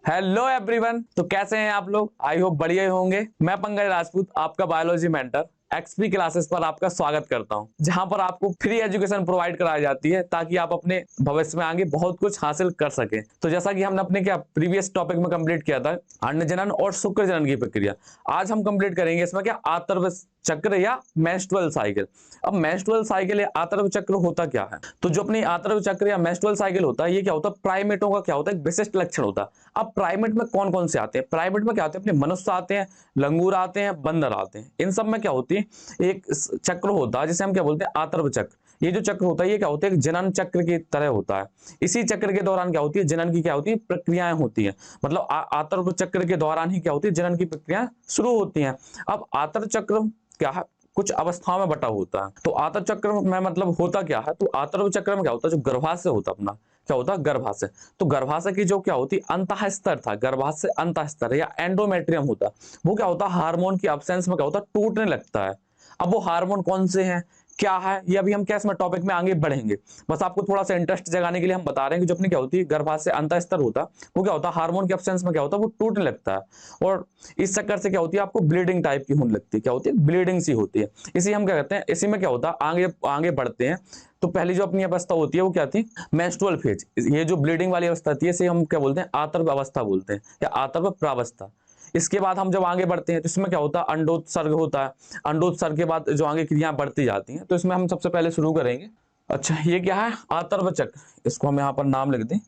Hello everyone. तो कैसे हैं आप लोग? आई होप बढ़िया ही होंगे। मैं पंकज राजपूत, आपका बायोलॉजी मेंटर एक्सपी क्लासेस पर आपका स्वागत करता हूं, जहां पर आपको फ्री एजुकेशन प्रोवाइड कराई जाती है ताकि आप अपने भविष्य में आगे बहुत कुछ हासिल कर सकें। तो जैसा कि हमने अपने क्या प्रीवियस टॉपिक में कंप्लीट किया था अंड जनन और शुक्र जनन की प्रक्रिया, आज हम कंप्लीट करेंगे इसमें क्या आतर्व चक्र या मेंस्ट्रुअल साइकिल। अब मेंस्ट्रुअल साइकिल या आतर्व चक्र होता क्या है? तो जो अपनी आतर्व चक्र या मेंस्ट्रुअल साइकिल होता है, ये क्या होता है? प्राइमेटों का क्या होता है? एक विशिष्ट लक्षण होता है। अब प्राइमेट में कौन कौन से आते हैं? प्राइमेट में क्या आते हैं? अपने मनुष्य आते हैं, लंगूर आते हैं, बंदर आते हैं। इन सब में क्या होती है? एक चक्र होता है जिसे हम क्या बोलते हैं? आतर्व चक्र। ये जो चक्र होता है ये क्या होता है? एक जनन चक्र की तरह होता है। इसी चक्र के दौरान क्या होती है? जनन की क्या होती है? प्रक्रियाएं होती है। मतलब आतर्व चक्र के दौरान ही क्या होती है? जनन की प्रक्रिया शुरू होती है। अब आतर्व चक्र क्या है? कुछ अवस्थाओं में बटा होता है। तो आतर्व चक्र में मतलब होता क्या है? तो आतर्व चक्र में क्या होता है? जो गर्भाशय होता है अपना, क्या होता है? गर्भाशय। तो गर्भाशय की जो क्या होती है? अंतःस्तर था, गर्भाशय अंतःस्तर या एंडोमेट्रियम होता, वो क्या होता है? हार्मोन की एब्सेंस में क्या होता है? टूटने लगता है। अब वो हार्मोन कौन से हैं, क्या है, ये अभी हम क्या इसमें टॉपिक में आगे बढ़ेंगे। बस आपको थोड़ा सा इंटरेस्ट जगाने के लिए हम बता रहे हैं कि जो अपनी क्या होती है गर्भाशय अंतःस्तर होता, वो क्या होता है? हार्मोन के एब्सेंस में क्या होता है? वो टूटने लगता है। और इस चक्कर से क्या होती है? आपको ब्लीडिंग टाइप की होने लगती है। क्या होती है? ब्लीडिंग सी होती है। इसी हम क्या कहते हैं? इसी में क्या होता है? आगे आगे बढ़ते हैं तो पहली जो अपनी अवस्था होती है वो क्या थी? Menstrual phase. ये जो ब्लीडिंग वाली अवस्था थी इसे हम क्या बोलते हैं? आतर्व अवस्था बोलते हैं या आतर्व प्रावस्था। इसके बाद हम जब आगे बढ़ते हैं तो इसमें क्या होता है? अंडोत्सर्ग होता है। अंडोत्सर्ग के बाद जो आगे क्रियाएं बढ़ती जाती हैं, तो इसमें हम सबसे पहले शुरू करेंगे। अच्छा, ये क्या है? आतर्व चक्र। इसको हम यहाँ पर नाम लिख दें,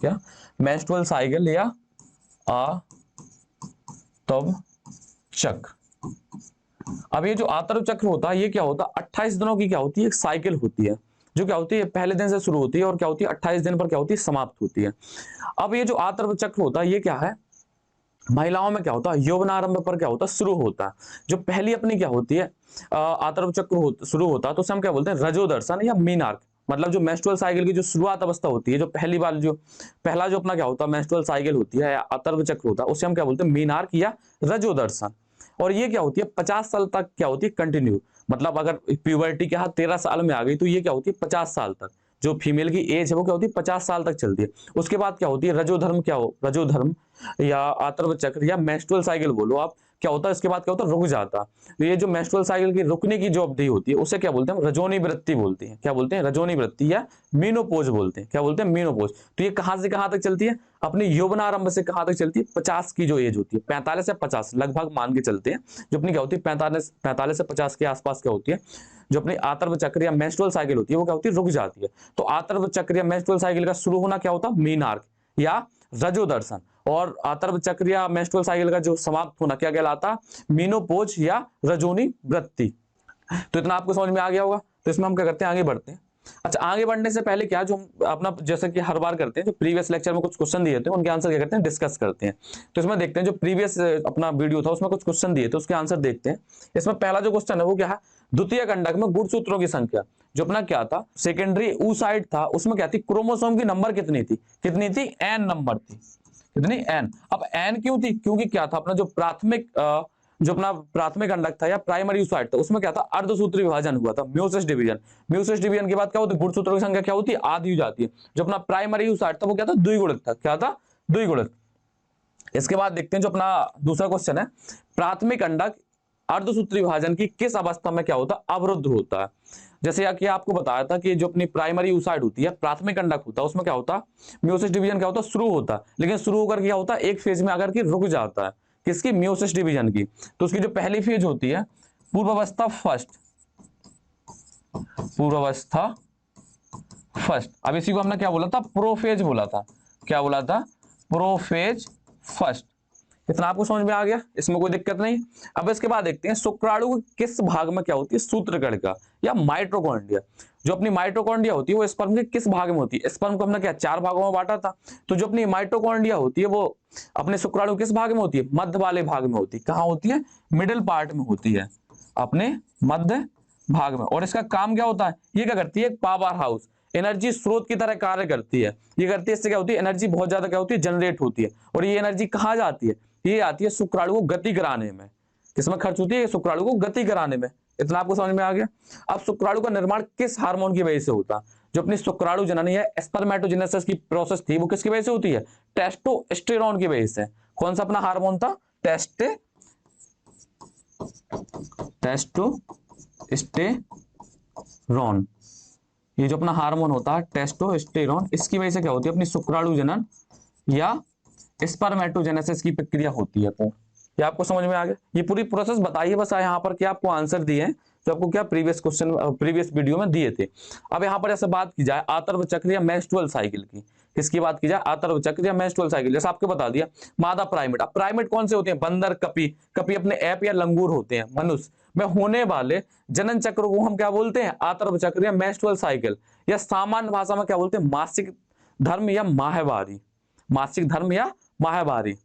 क्या? मेंस्ट्रुअल साइकिल या आतर्व चक्र। अब ये जो आतर्व चक्र होता है ये क्या होता है? 28 दिनों की क्या होती है? एक साइकिल होती है, जो क्या होती है? पहले दिन से शुरू होती है और क्या होती है? 28 दिन पर क्या होती है? समाप्त होती है। अब ये जो आतर्व चक्र होता है ये क्या है? महिलाओं में क्या होता है? यौवनारंभ पर क्या होता है? शुरू होता है। जो पहली अपनी क्या होती है आतर्व चक्र शुरू होता है तो उसे हम क्या बोलते हैं? रजोदर्शन या मीनार्क। मतलब जो मेंस्ट्रुअल साइकिल की जो शुरुआत अवस्था होती है, जो पहली बार जो पहला जो अपना क्या होता है मेंस्ट्रुअल साइकिल होती है या आतर्व चक्र होता है, उसे हम क्या बोलते हैं? मीनार्क या रजोदर्शन। और ये क्या होती है? 50 साल तक क्या होती है? कंटिन्यू। मतलब अगर प्यूबर्टी क्या 13 साल में आ गई तो ये क्या होती है? 50 साल तक जो फीमेल की एज है वो क्या होती है? 50 साल तक चलती है। उसके बाद क्या होती है? रजोधर्म। क्या हो? रजोधर्म या आतर्व चक्र या मेंस्ट्रुअल साइकिल बोलो आप, क्या होता है? इसके बाद क्या होता है? रुक जाता। तो ये जो मेंस्ट्रुअल साइकिल की रुकने की जो अवधि होती है उसे क्या बोलते हैं? रजोनी वृत्ति बोलते हैं। क्या बोलते हैं? रजोनी वृत्ति या मीनोपोज बोलते हैं। क्या बोलते हैं? मीनोपोज। तो ये कहां से कहां तक चलती है? अपनी यौवनारंभ से कहां तक चलती है? 50 की जो एज होती है, 45 से 50 लगभग मान के चलते हैं। जो अपनी क्या होती है? 45 से 50 के आसपास क्या होती है? जो अपनी आतर्व चक्र या मेंस्ट्रुअल साइकिल होती है वो क्या होती है? रुक जाती है। तो आतर्व चक्र या मेंस्ट्रुअल साइकिल का शुरू होना क्या होता है? मीनार्क या रजोदर्शन। और आतर्व चक्र या मेंस्ट्रुअल साइकिल का जो समाप्त होना क्या कहलाता? मीनोपोज या रजोनी वृत्ति। तो इतना आपको समझ में आ गया होगा। तो इसमें हम क्या करते हैं? आगे बढ़ते हैं। अच्छा, आगे बढ़ने से पहले क्या जो हम अपना जैसे कि हर बार करते हैं, जो प्रीवियस लेक्चर में कुछ क्वेश्चन दिए थे उनके आंसर क्या करते हैं? डिस्कस करते हैं। तो इसमें देखते हैं जो प्रीवियस अपना वीडियो था उसमें कुछ क्वेश्चन दिए थे, उसके आंसर देखते हैं। इसमें पहला जो क्वेश्चन है वो क्या है? द्वितीय कंडक में गुणसूत्रों की संख्या। जो अपना क्या था? सेकेंडरी oocyte था, उसमें क्या थी? क्रोमोसोम की नंबर कितनी थी? कितनी थी? एन नंबर थी। कितनी? एन। अब एन क्यों थी? क्योंकि क्या था? अपना जो प्राथमिक जो अपना प्राथमिक अंडक था या प्राइमरी oocyte था उसमें क्या था? अर्धसूत्री विभाजन हुआ था, म्योसिस डिवीजन। म्योसिस डिवीजन के बाद क्या होती है? गुणसूत्रों की संख्या क्या होती है? आधी हो जाती है। जो अपना प्राइमरी oocyte था वो क्या था? द्विगुणित था। क्या था? द्विगुणित। इसके बाद देखते हैं जो अपना दूसरा क्वेश्चन है, प्राथमिक अंडक अर्धसूत्री विभाजन की किस अवस्था में क्या होता है? अवरुद्ध होता है। जैसे कि आपको बताया था कि जो अपनी प्राइमरी oocyte होती है, प्राथमिक अंडक होता है, उसमें क्या होता है? म्योसिस डिवीजन क्या होता है? शुरू होता है, लेकिन शुरू होकर क्या होता है? एक फेज में आकर के रुक जाता है। किसकी? म्योसिस डिवीजन की। तो उसकी जो पहली फेज होती है पूर्वावस्था फर्स्ट, पूर्वावस्था फर्स्ट। अब इसी को हमने क्या बोला था? प्रोफेज बोला था। क्या बोला था? Prophase first. इतना आपको समझ में आ गया, इसमें कोई दिक्कत नहीं। अब इसके बाद देखते हैं शुक्राणु के किस भाग में क्या होती है? सूत्रकणिका या माइटोकॉन्ड्रिया। जो अपनी माइटोकॉन्ड्रिया होती है वो स्पर्म के किस भाग में होती है? स्पर्म को हमने क्या 4 भागों में बांटा था। तो जो अपनी माइटोकॉन्ड्रिया होती है वो अपने शुक्राणु किस भाग में होती है? मध्य वाले भाग में होती है। कहां होती है? मिडिल पार्ट में होती है, अपने मध्य भाग में। और इसका काम क्या होता है? ये क्या करती है? पावर हाउस, एनर्जी स्रोत की तरह कार्य करती है। ये करती है, इससे क्या होती है? एनर्जी बहुत ज्यादा क्या होती है? जनरेट होती है। और ये एनर्जी कहां जाती है? ये आती है शुक्राणु को गति कराने में। किसमें खर्च होती है? शुक्राणु को गति कराने में। इतना आपको समझ में आ गया। अब शुक्राणु का निर्माण किस हार्मोन की वजह से होता है? जो अपनी शुक्राणु जनन या स्पर्मेटोजेनेसिस की प्रोसेस थी वो किसकी वजह से होती है? टेस्टोस्टेरोन की वजह से। कौन सा अपना हार्मोन था? टेस्टोस्टेरोन। ये जो अपना हार्मोन होता है टेस्टोस्टेरोन, इसकी वजह से क्या होती है? अपनी शुक्राणु जनन या स्पर्मेटोजेनेसिस की प्रक्रिया होती है। तो ये आपको समझ में आ गया? ये पूरी प्रोसेस बताइए बस यहाँ पर क्या आपको आंसर दिए हैं जो आपको क्या प्रीवियस क्वेश्चन प्रीवियस वीडियो में दिए थे। अब यहाँ पर जैसे बात की जाए आतर्व चक्र या मेंस्ट्रुअल साइकिल की, किसकी बात की जाए? आतर्व चक्र या मेंस्ट्रुअल साइकिल। जैसे आपको बता दिया मादा प्राइमेट। अब प्राइमेट कौन से होते हैं? बंदर, कपी, कपी अपने ऐप या लंगूर होते हैं। मनुष्य में होने वाले जनन चक्र को हम क्या बोलते हैं? आतर्व चक्र या मेंस्ट्रुअल साइकिल, या सामान्य भाषा में क्या बोलते हैं? मासिक धर्म या माहवारी। मासिक धर्म या माहवारी,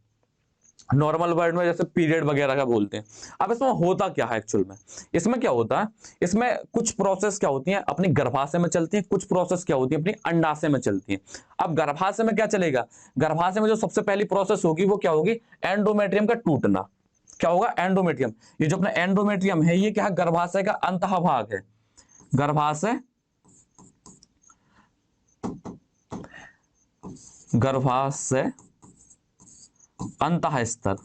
नॉर्मल वर्ड में जैसे पीरियड वगैरह का बोलते हैं। अब इसमें होता क्या है एक्चुअल में? इसमें क्या होता है? इसमें कुछ प्रोसेस क्या होती हैं अपनी गर्भाशय में चलती हैं, कुछ प्रोसेस क्या होती है अपनी अंडाशय में चलती हैं। अब गर्भाशय में क्या चलेगा? गर्भाशय में जो सबसे पहली प्रोसेस होगी वो क्या होगी? एंडोमेट्रियम का टूटना। क्या होगा? एंडोमेट्रियम। ये जो अपना एंडोमेट्रियम है ये क्या है? गर्भाशय का अंतः भाग है। गर्भाशय अंतः स्तर,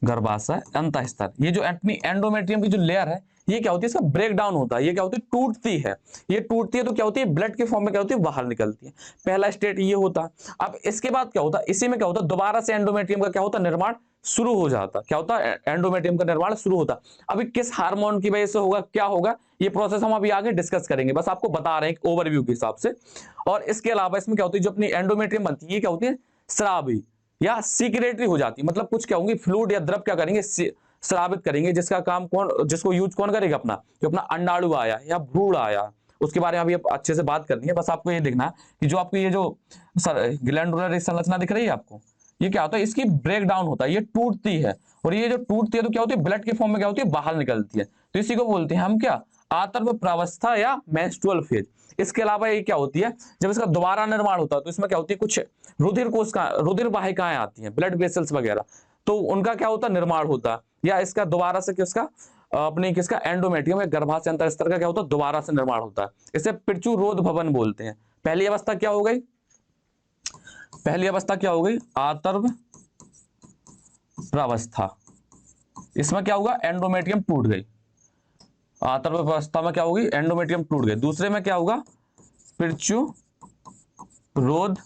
गर्भाशय अंतः स्तर। ये जो अपनी एंडोमेट्रियम की जो लेयर है ये क्या होती है? इसका ब्रेक डाउन होता है। ये क्या होती है? टूटती है। ये टूटती है तो क्या होती है? ब्लड के फॉर्म में क्या होती है? बाहर निकलती है। पहला स्टेट ये होता है। अब इसके बाद क्या होता है? इसी में क्या होता है? दोबारा से एंडोमेट्रियम का क्या होता है? निर्माण शुरू हो जाता। क्या होता है? एंडोमेट्रियम का निर्माण शुरू होता। अभी किस हार्मोन की वजह से होगा, क्या होगा, ये प्रोसेस हम अभी आगे डिस्कस करेंगे। बस आपको बता रहे हैं एक ओवरव्यू के हिसाब से। और इसके अलावा इसमें क्या होती है? जो अपनी एंडोमेट्रियम बनती है ये क्या होती है? स्रावी या सीक्रेटरी हो जाती है। मतलब कुछ क्या होंगी? फ्लूइड या द्रव क्या करेंगे? स्रावित करेंगे। जिसका काम कौन, जिसको यूज कौन करेगा? अपना जो अपना अंडाणु आया या भ्रूण आया, उसके बारे में अभी अच्छे से बात करनी है। बस आपको ये देखना है कि जो आपको ये जो ग्लैंडुलर संरचना दिख रही है आपको, ये क्या होता है? इसकी ब्रेक डाउन होता है, ये टूटती है। और ये जो टूटती है तो क्या होती है? ब्लड के फॉर्म में क्या होती है? बाहर निकलती है। तो इसी को बोलते हैं हम क्या? आतर्व प्रावस्था या मेंस्ट्रुअल फेज। इसके अलावा ये क्या होती है? जब इसका दोबारा निर्माण होता है तो इसमें क्या होती है? कुछ रुधिर कोश का रुधिर वाहिकाएं आती हैं, ब्लड वेसल्स वगैरह, तो उनका क्या होता है? निर्माण होता है। या इसका दोबारा से किसका अपने किसका एंडोमेट्रियम या गर्भाशय अंतः स्तर का क्या होता है? दोबारा से निर्माण होता है। इसे पितृरोध भवन बोलते हैं। पहली अवस्था क्या हो गई? पहली अवस्था क्या हो गई? आतर्व प्रावस्था। इसमें क्या होगा? एंडोमेट्रियम टूट गई। आतर्व अवस्था में क्या होगी? एंडोमेट्रियम टूट गए। दूसरे में क्या होगा? पितृरोध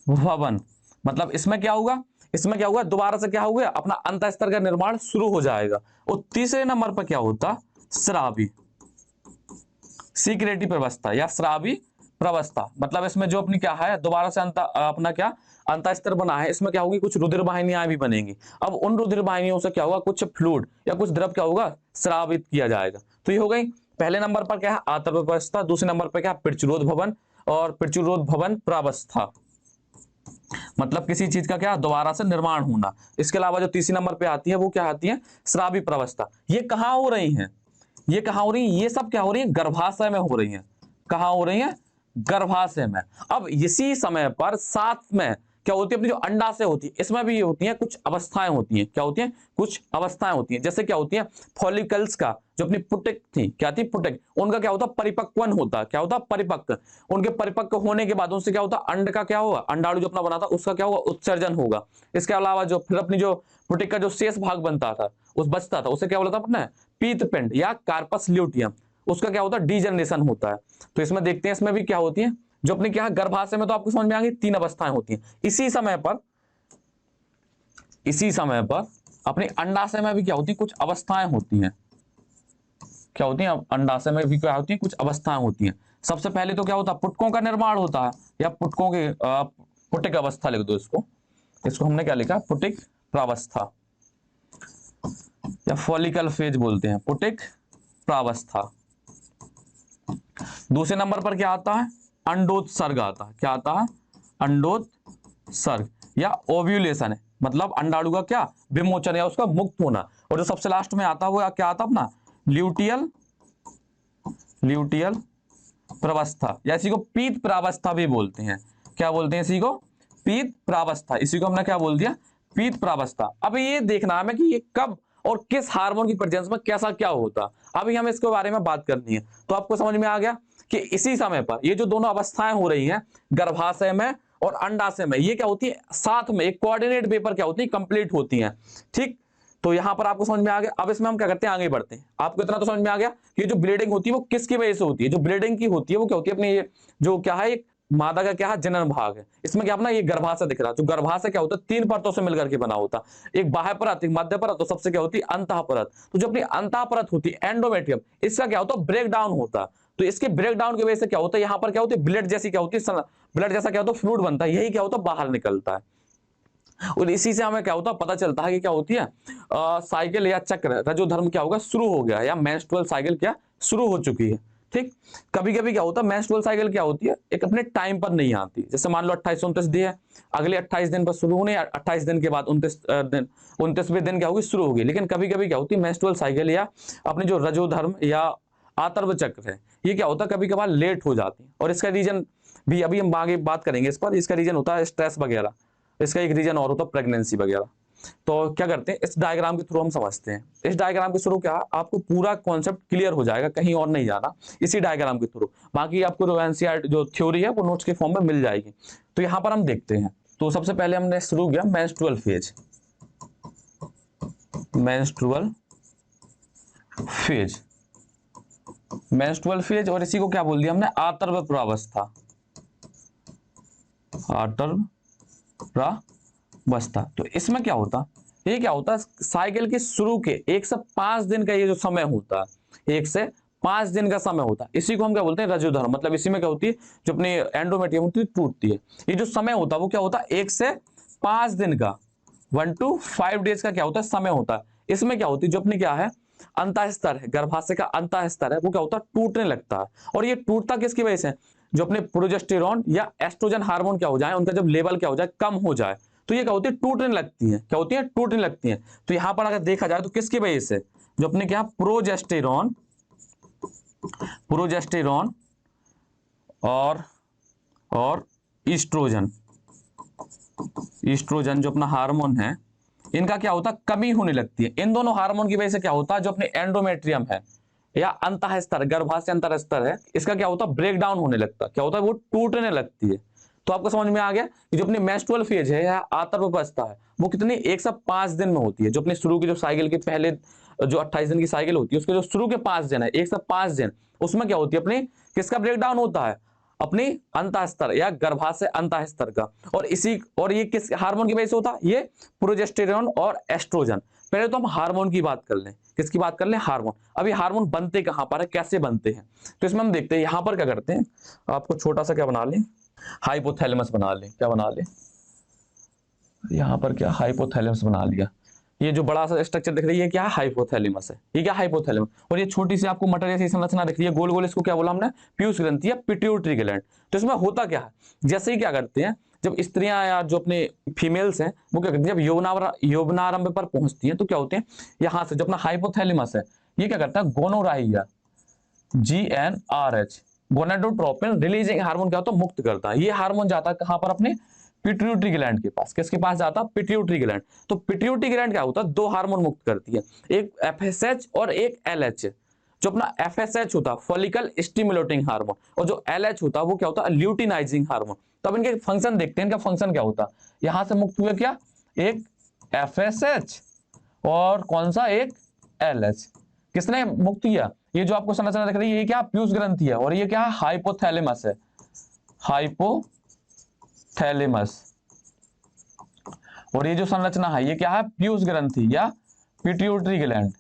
भवन। मतलब इसमें क्या होगा? इसमें क्या होगा? दोबारा से क्या होगा? अपना अंतः स्तर का निर्माण शुरू हो जाएगा। और तीसरे नंबर पर क्या होता? स्रावी, सीक्रेटरी प्रवस्था या स्रावी प्रवस्था। मतलब इसमें जो अपनी क्या है? दोबारा से अपना क्या अंतः स्तर बना है, इसमें क्या होगी? कुछ रुधिर वाहिनियां भी बनेंगी। अब उन रुधिर वाहिनियों से क्या होगा? कुछ फ्लूइड या कुछ द्रव क्या होगा? स्रावित किया जाएगा। तो ये हो गई पहले नंबर पर क्या है? आतर्व प्रवस्था। दूसरे नंबर पर क्या? पितृरोध भवन और पितृरोध भवन प्रावस्था, मतलब किसी चीज का क्या? दोबारा से निर्माण होना। इसके अलावा जो तीसरी नंबर पे आती है वो क्या आती है? स्रावी प्रवस्था। ये कहाँ हो रही है? ये कहाँ हो रही है? ये सब क्या हो रही है? गर्भाशय में हो रही है। कहाँ हो रही है? गर्भाशय में। अब इसी समय पर साथ में क्या होती है? अपनी जो अंडाशय होती है इसमें भी ये होती है कुछ अवस्थाएं होती हैं। क्या होती हैं? कुछ अवस्थाएं होती हैं। जैसे क्या होती है? फॉलिकल्स का जो अपनी पुटिक थी, क्या थी? पुटिक, उनका क्या होता? परिपक्वन होता। क्या होता? परिपक्व। उनके परिपक्व होने के बाद उनसे क्या होता? अंड का क्या होगा? अंडाणु जो अपना बना था उसका क्या होगा? उत्सर्जन होगा। इसके अलावा जो फिर अपनी जो पुटिक का जो शेष भाग बनता था उस बचता था उसे क्या बोला था अपने? पीतपिंड या कार्पस ल्यूटियम। उसका क्या होता है? डीजनरेशन होता है। तो इसमें देखते हैं इसमें भी क्या होती है? जो अपने क्या गर्भाशय में तो आपको समझ में आ गई तीन अवस्थाएं होती हैं। इसी समय पर अपने अंडाशय में भी क्या होती है? कुछ अवस्थाएं होती हैं। क्या होती हैं? अंडाशय में भी क्या होती है? कुछ अवस्थाएं होती हैं। सबसे पहले तो क्या होता है? पुटकों का निर्माण होता है या पुटकों के पुटिक अवस्था लिख दो इसको हमने क्या लिखा? पुटिक प्रावस्था या फॉलिकल फेज बोलते हैं, पुटिक प्रावस्था। दूसरे नंबर पर क्या आता है? अंडोत्सर्ग आता है। क्या आता है? अंडोत्सर्ग या ओव्यूलेशन है, मतलब अंडाणु का क्या? विमोचन या उसका मुक्त होना। और जो सबसे लास्ट में आता है वो क्या आता है? अपना ल्यूटियल प्रावस्था या इसी को पीत प्रावस्था भी बोलते हैं। क्या बोलते हैं इसी को? पीत प्रावस्था। इसी को हमने क्या बोल दिया? पीत प्रावस्था। अब ये देखना है कि ये कब और किस हार्मोन की प्रेजेंस में कैसा क्या होता, अभी हमें इसके बारे में बात करनी है। तो आपको समझ में आ गया कि इसी समय पर ये जो दोनों अवस्थाएं हो रही हैं, गर्भाशय में और अंडाशय में, ये क्या होती है, साथ में एक कोऑर्डिनेट वे पर क्या होती है, कंप्लीट होती हैं। ठीक, तो यहां पर आपको समझ में आ गया। अब इसमें हम क्या करते हैं, आगे बढ़ते हैं। आपको इतना तो समझ में आ गया कि जो ब्लीडिंग होती है वो किसकी वजह से होती है। जो ब्लीडिंग की होती है वो क्या होती है, अपनी ये जो क्या है, एक मादा का क्या है, जनन भाग है। इसमें क्या अपना ये गर्भाशय दिख रहा है। जो गर्भाशय क्या होता है, 3 परतों से मिलकर के बना होता है, एक बाह्य परत, एक मध्य परत, तो सबसे क्या होती है, अंतः परत। तो जो अपनी अंतः परत होती है, एंडोमेट्रियम, इसका क्या होता है, ब्रेक डाउन होता है। तो इसके ब्रेक डाउन की वजह से क्या होता है, यहाँ पर क्या होती है, ब्लड जैसी क्या होती है, ब्लड जैसा क्या होता है, फ्लूइड बनता है, यही क्या होता है, बाहर निकलता है। और इसी से हमें क्या होता है, पता चलता है कि क्या होती है, साइकिल या चक्र, रजोधर्म क्या होगा, शुरू हो गया, या मेंस्ट्रुअल साइकिल क्या शुरू हो चुकी है। ठीक, कभी कभी क्या होता है, मेंस्ट्रुअल साइकिल क्या होती है, एक अपने टाइम पर नहीं आती। जैसे मान लो 28-29 दिन है, अगले 28 दिन पर शुरू होने, 28 दिन के बाद 29वें दिन क्या होगी, शुरू होगी। लेकिन कभी कभी क्या होती है, मेंस्ट्रुअल साइकिल या अपने जो रजोधर्म या आतर्व चक्र है, ये क्या होता है, कभी कभार लेट हो जाती है। और इसका रीजन भी अभी हम आगे बात करेंगे इस पर। इसका रीजन होता है स्ट्रेस वगैरह, इसका एक रीजन और होता है प्रेगनेंसी वगैरह। तो क्या करते हैं, इस डायग्राम के थ्रू हम समझते हैं। इस डायग्राम के थ्रू क्या आपको पूरा कॉन्सेप्ट क्लियर हो जाएगा, कहीं और नहीं जाना, इसी डायग्राम के थ्रू। बाकी आपको जो एनसीईआरटी जो थ्योरी है वो नोट्स के फॉर्म में मिल जाएगी। तो यहाँ पर हम देखते हैं। तो सबसे पहले हमने शुरू किया menstrual phase, menstrual phase, menstrual phase, और इसी को क्या बोल दिया हमने, आतर्व प्रावस्था, आतर्व प्रावस्था। तो इसमें क्या होता, ये क्या होता है, साइकिल के शुरू के 1 से 5 दिन का ये जो समय होता है, 1 से 5 दिन का समय होता है, इसी को हम क्या बोलते हैं, रजोधर्म। मतलब इसी में क्या होती है, जो अपनी एंडोमेट्रियम होती है टूटती है। ये जो समय होता है वो क्या होता है, 1 से 5 दिन का, 1 to 5 डेज का क्या होता है, समय होता है। इसमें क्या होती है, जो अपनी क्या है, अंतः स्तर है, गर्भाशय का अंतः स्तर है, वो क्या होता है, टूटने लगता है। और ये टूटता किसकी वजह से, जो अपने प्रोजेस्टेरॉन या एस्ट्रोजन हार्मोन क्या हो जाए, उनका जब लेवल क्या हो जाए, कम हो जाए, तो ये क्या होती है, टूटने लगती है। क्या होती है, टूटने लगती है। तो यहां पर अगर देखा जाए तो किसकी वजह से, जो अपने क्या, प्रोजेस्टेरॉन, प्रोजेस्टेरॉन और ईस्ट्रोजन, ईस्ट्रोजन जो अपना हार्मोन है, इनका क्या होता है, कमी होने लगती है। इन दोनों हार्मोन की वजह से क्या होता है, जो अपने एंडोमेट्रियम है या अंतः स्तर, गर्भाशय अंतर स्तर है, इसका क्या होता है, ब्रेक डाउन होने लगता है। क्या होता है, वो टूटने लगती है। तो आपको समझ में आ गया कि जो अपनी मेंस्ट्रुअल फेज है या आतर्वावस्था है, वो कितनी 1 से 5 दिन में होती है। जो अपनी शुरू की जो साइकिल के पहले जो 28 दिन की साइकिल होती है, उसके जो शुरू के 5 दिन है, 1 से 5 दिन, उसमें क्या होती है, अपनी किसका ब्रेक डाउन होता है, अपनी अंतः स्तर या गर्भाशय अंतः स्तर का। और ये किस हार्मोन की वजह से होता है, ये प्रोजेस्टेरॉन और एस्ट्रोजन। पहले तो हम हार्मोन की बात कर लें, किसकी बात कर लें, हार्मोन। अभी हार्मोन बनते कहां पर है, कैसे बनते हैं, तो इसमें हम देखते हैं। यहां पर क्या करते हैं, आपको छोटा सा क्या बना लें, हाइपोथैलेमस बना लें। क्या बना लें, यहां पर क्या, हाइपोथैलेमस बना लिया। ये जो बड़ा सा स्ट्रक्चर दिख रही है, क्या है, हाइपोथैलेमस है। ये क्या, हाइपोथैलेमस। और ये छोटी सी आपको मटर जैसी संरचना दिख रही है, गोल गोल, इसको क्या बोला हमने, पीयूष ग्रंथि या पिट्यूटरी ग्लैंड। तो इसमें होता क्या है, जैसे ही क्या करते हैं, जब स्त्रियां या जो अपने फीमेल्स हैं, वो क्या करती है, जब यौवनारंभ पर पहुंचती हैं, तो क्या होते हैं, यहां से जो अपना हाइपोथैलेमस है, ये क्या करता है, गोनोराइया, GnRH, गोनाडोट्रोपिन रिलीजिंग हार्मोन क्या होता है, मुक्त करता है। ये हार्मोन जाता है कहां पर, अपने पिट्यूटरी ग्लैंड के पास। किसके पास जाता है, पिट्यूटरी ग्लैंड। तो पिट्यूटरी ग्लैंड क्या होता है, 2 हार्मोन मुक्त करती है, एक FSH और एक LH। जो अपना FSH होता है फॉलिकल स्टिमुलेटिंग हार्मोन, और जो LH होता है वो क्या होता है, ल्यूटिनाइजिंग हार्मोन। तब इनके फंक्शन देखते हैं, इनका फंक्शन क्या होता है। यहां से मुक्त हुए क्या, एक FSH और कौन सा, एक LH। किसने मुक्त किया, ये जो आपको संरचना दिख रही है, ये क्या, पीयूष ग्रंथि है, और ये क्या है, हाइपोथैलेमस है, हाइपोथैलेमस। और ये जो संरचना है, ये क्या है, पीयूष ग्रंथि या पिट्यूटरी ग्लैंड।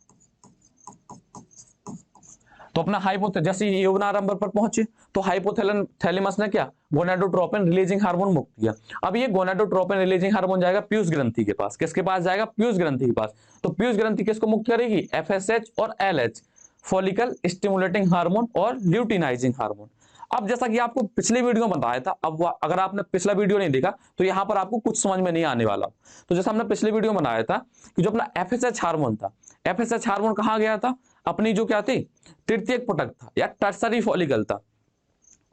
तो अपना जैसे यौवनारंभ पर पहुंचे, तो हाइपोथैलेमस ने क्या, गोनाडोट्रोपिन रिलीजिंग हार्मोन मुक्त किया। अब ये गोनाडोट्रोपिन रिलीजिंग हार्मोन जाएगा पीयूष ग्रंथि के पास। किसके पास जाएगा, पीयूष ग्रंथि के पास। तो पीयूष ग्रंथि किसको मुक्त करेगी, FSH और LH, फॉलिकल स्टिमुलेटिंग हार्मोन और ल्यूटिनाइजिंग हार्मोन। अब जैसा कि आपको पिछले वीडियो में बताया था, अब अगर आपने पिछला वीडियो नहीं देखा तो यहां पर आपको कुछ समझ में नहीं आने वाला। तो जैसा हमने पिछले वीडियो में बनाया था कि जो अपना FSH हार्मोन था, FSH हार्मोन कहां गया था, अपनी जो क्या थी, तृतीयक पटक था या टर्सरी फॉलिकल था,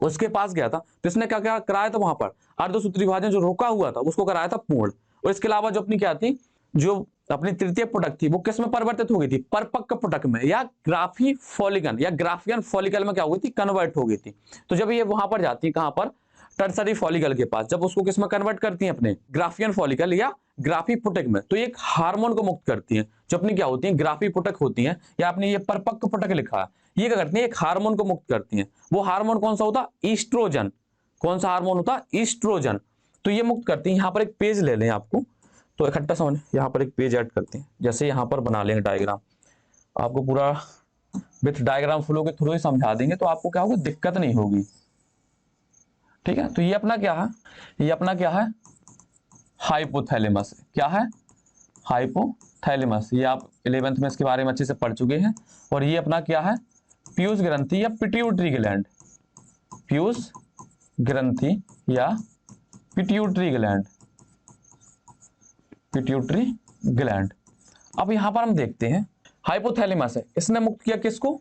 उसके पास गया था। तो इसने क्या क्या कराया था, वहां पर अर्धसूत्री विभाजन जो रोका हुआ था उसको कराया था पूर्ण। और इसके अलावा जो अपनी क्या थी, जो अपनी तृतीय पुटक थी वो किस में परिवर्तित हो गई थी, परिपक्व पुटक में, या ग्राफी फॉलिकल या ग्राफियन फॉलिकल में क्या हो गई थी, कन्वर्ट हो गई थी। तो जब ये वहां पर जाती है कहां पर, टर्सरी फॉलिकल के पास, जब उसको किस में कन्वर्ट करती हैं, अपने ग्राफियन फॉलिकल या ग्राफी पुटक में, तो एक हार्मोन को मुक्त करती हैं, जो अपनी क्या होती है, ग्राफी पुटक होती हैं, या आपने ये परिपक्व पुटक लिखा है, ये क्या करती है, एक हार्मोन को मुक्त करती हैं। वो हार्मोन कौन सा होता, ईस्ट्रोजन। कौन सा हार्मोन होता, ईस्ट्रोजन। तो ये मुक्त करती है। यहाँ पर एक पेज ले लें आपको, तो इकट्ठा समझ, यहाँ पर एक पेज ऐड करते हैं, जैसे यहाँ पर बना लेंगे डायग्राम, आपको पूरा विथ डायग्राम फ्लो के थ्रू ही समझा देंगे, तो आपको क्या होगा, दिक्कत नहीं होगी। ठीक है, तो ये अपना क्या है, ये अपना क्या है, हाइपोथैलेमस। क्या है, हाइपोथैलेमस। ये आप 11th में इसके बारे में अच्छे से पढ़ चुके हैं। और ये अपना क्या है, पीयूष ग्रंथि या पिट्यूटरी ग्लैंड, पीयूष ग्रंथि या पिट्यूटरी ग्लैंड, पिट्यूटरी ग्लैंड। अब यहां पर हम देखते हैं, हाइपोथैलेमस है, इसने मुक्त किया किसको,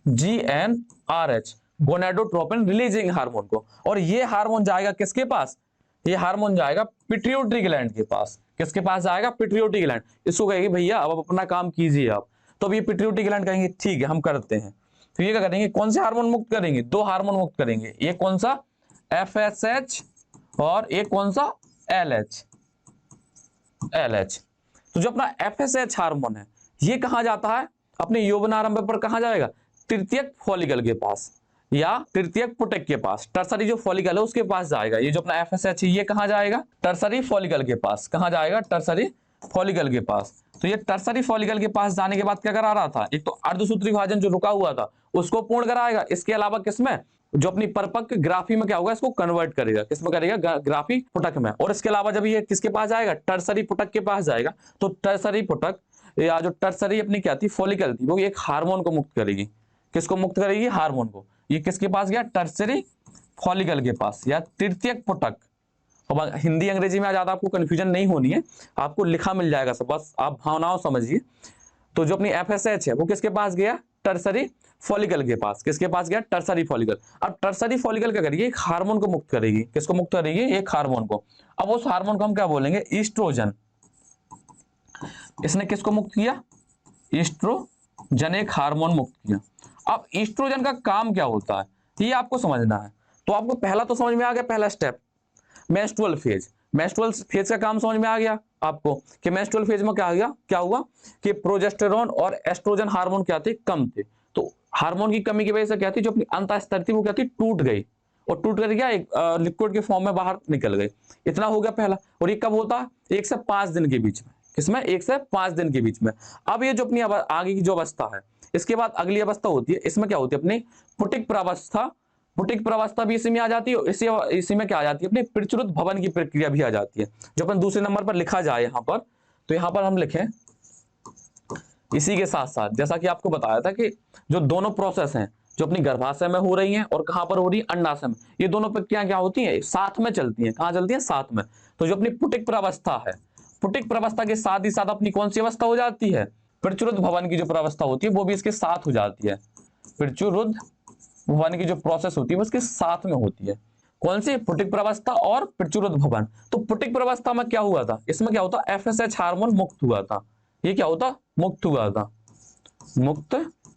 GnRH, गोनाडोट्रोपिन रिलीजिंग हार्मोन को। और ये हार्मोन जाएगा किसके पास, ये हार्मोन जाएगा पिट्यूटरी ग्लैंड के पास। किसके पास जाएगा, पिट्यूटरी ग्लैंड। इसको कहेगी भैया अब अपना काम कीजिए आप, तो अब ये पिट्यूटरी ग्लैंड कहेंगे ठीक है हम करते हैं। तो ये क्या करेंगे, कौन से हार्मोन मुक्त करेंगे, दो हार्मोन मुक्त करेंगे, एक कौन सा, FSH, और एक कौन सा, LH। तो जो अपना FSH हार्मोन है, ये कहां जाता है, अपने यौवनारंभ पर कहां जाएगा, तृतीयक फॉलिकल के पास या तृतीयक पुटक के पास, टर्सरी जो फॉलिकल है उसके पास जाएगा। ये जो अपना FSH है ये कहां जाएगा, टर्सरी फॉलिकल के पास। कहां जाएगा, टर्सरी फॉलिकल के पास। तो ये टर्सरी फॉलिकल के पास जाने के बाद क्या करा रहा था, एक तो अर्धसूत्री विभाजन जो रुका हुआ था उसको पूर्ण कराएगा, इसके अलावा किसमें, जो अपनी परिपक्व ग्राफी में क्या होगा, इसको कन्वर्ट करेगा, किसमें करेगा, ग्राफी पुटक में। और इसके अलावा जब ये किसके पास जाएगा, टर्सरी पुटक के पास जाएगा, तो टर्सरी पुटक या जो टर्सरी अपनी क्या थी, फॉलिकल थी, वो एक हार्मोन को मुक्त करेगी। किसको मुक्त करेगी, हार्मोन को। ये किसके पास गया, टर्सरी फॉलिकल के पास या तृतीयक पुटक। अब हिंदी अंग्रेजी में ज्यादा आपको कंफ्यूजन नहीं होनी है, आपको लिखा मिल जाएगा सब, बस आप भावनाओं समझिए। तो जो अपनी FSH है वो किसके पास गया, टर्सरी फॉलिकल के पास। किसके पास गया, टर्सरी फॉलिकल। अब टर्सरी फॉलिकल क्या करेगी, एक हार्मोन को मुक्त करेगी। किसको मुक्त करेगी, एक हार्मोन को। अब उस हार्मोन को हम क्या बोलेंगे, ईस्ट्रोजन। इसने किसको मुक्त किया, ईस्ट्रोजन, एक हार्मोन मुक्त किया। अब ईस्ट्रोजन का काम क्या होता है ये आपको समझना है। तो आपको पहला तो समझ में आ गया, पहला step menstrual phase. Menstrual phase का काम समझ में आ गया आपको कि मेंस्ट्रुअल फेज में क्या आ गया, क्या हुआ कि प्रोजेस्टेरोन और एस्ट्रोजन हार्मोन क्या थे, कम थे। तो हार्मोन की कमी की वजह से क्या थी, जो अपनी अंतःस्तर थी वो क्या थी, टूट गई, और टूट कर क्या एक लिक्विड के फॉर्म में बाहर निकल गई। इतना हो गया पहला। और ये कब होता है, 1 से 5 दिन के बीच में। किसमें, 1 से 5 दिन के बीच में। अब ये जो अपनी आगे की जो अवस्था है, इसके बाद अगली अवस्था होती है, इसमें क्या होती है, अपनी पुटिक प्रावस्था। पुटिक प्रावस्था भी इसी में आ जाती है। इसी में क्या आ जाती है, अपनी प्रचुरित भवन की प्रक्रिया भी आ जाती है, जो अपन दूसरे नंबर पर लिखा जाए यहाँ पर। तो यहाँ पर हम लिखें इसी के साथ साथ, जैसा कि आपको बताया था कि जो दोनों प्रोसेस हैं जो अपनी गर्भाशय में हो रही हैं और कहां पर हो रही है, अंडाशय में, ये दोनों प्रक्रियाएं क्या होती हैं, साथ में चलती हैं। कहां चलती हैं, साथ में। तो जो अपनी पुटिक प्रावस्था है, पुटिक प्रावस्था के साथ ही साथ अपनी कौन सी अवस्था हो जाती है, प्रचुरित भवन की जो प्रावस्था होती है वो भी इसके साथ हो जाती है। प्रचुरित भवन की जो प्रोसेस होती है वो इसके साथ में होती है। कौन सी, पुटिक प्रावस्था और प्रचुरित भवन। तो पुटिक प्रावस्था में क्या हुआ था, इसमें क्या होता, FSH हार्मोन मुक्त हुआ था। ये क्या होता, मुक्त हुआ था, मुक्त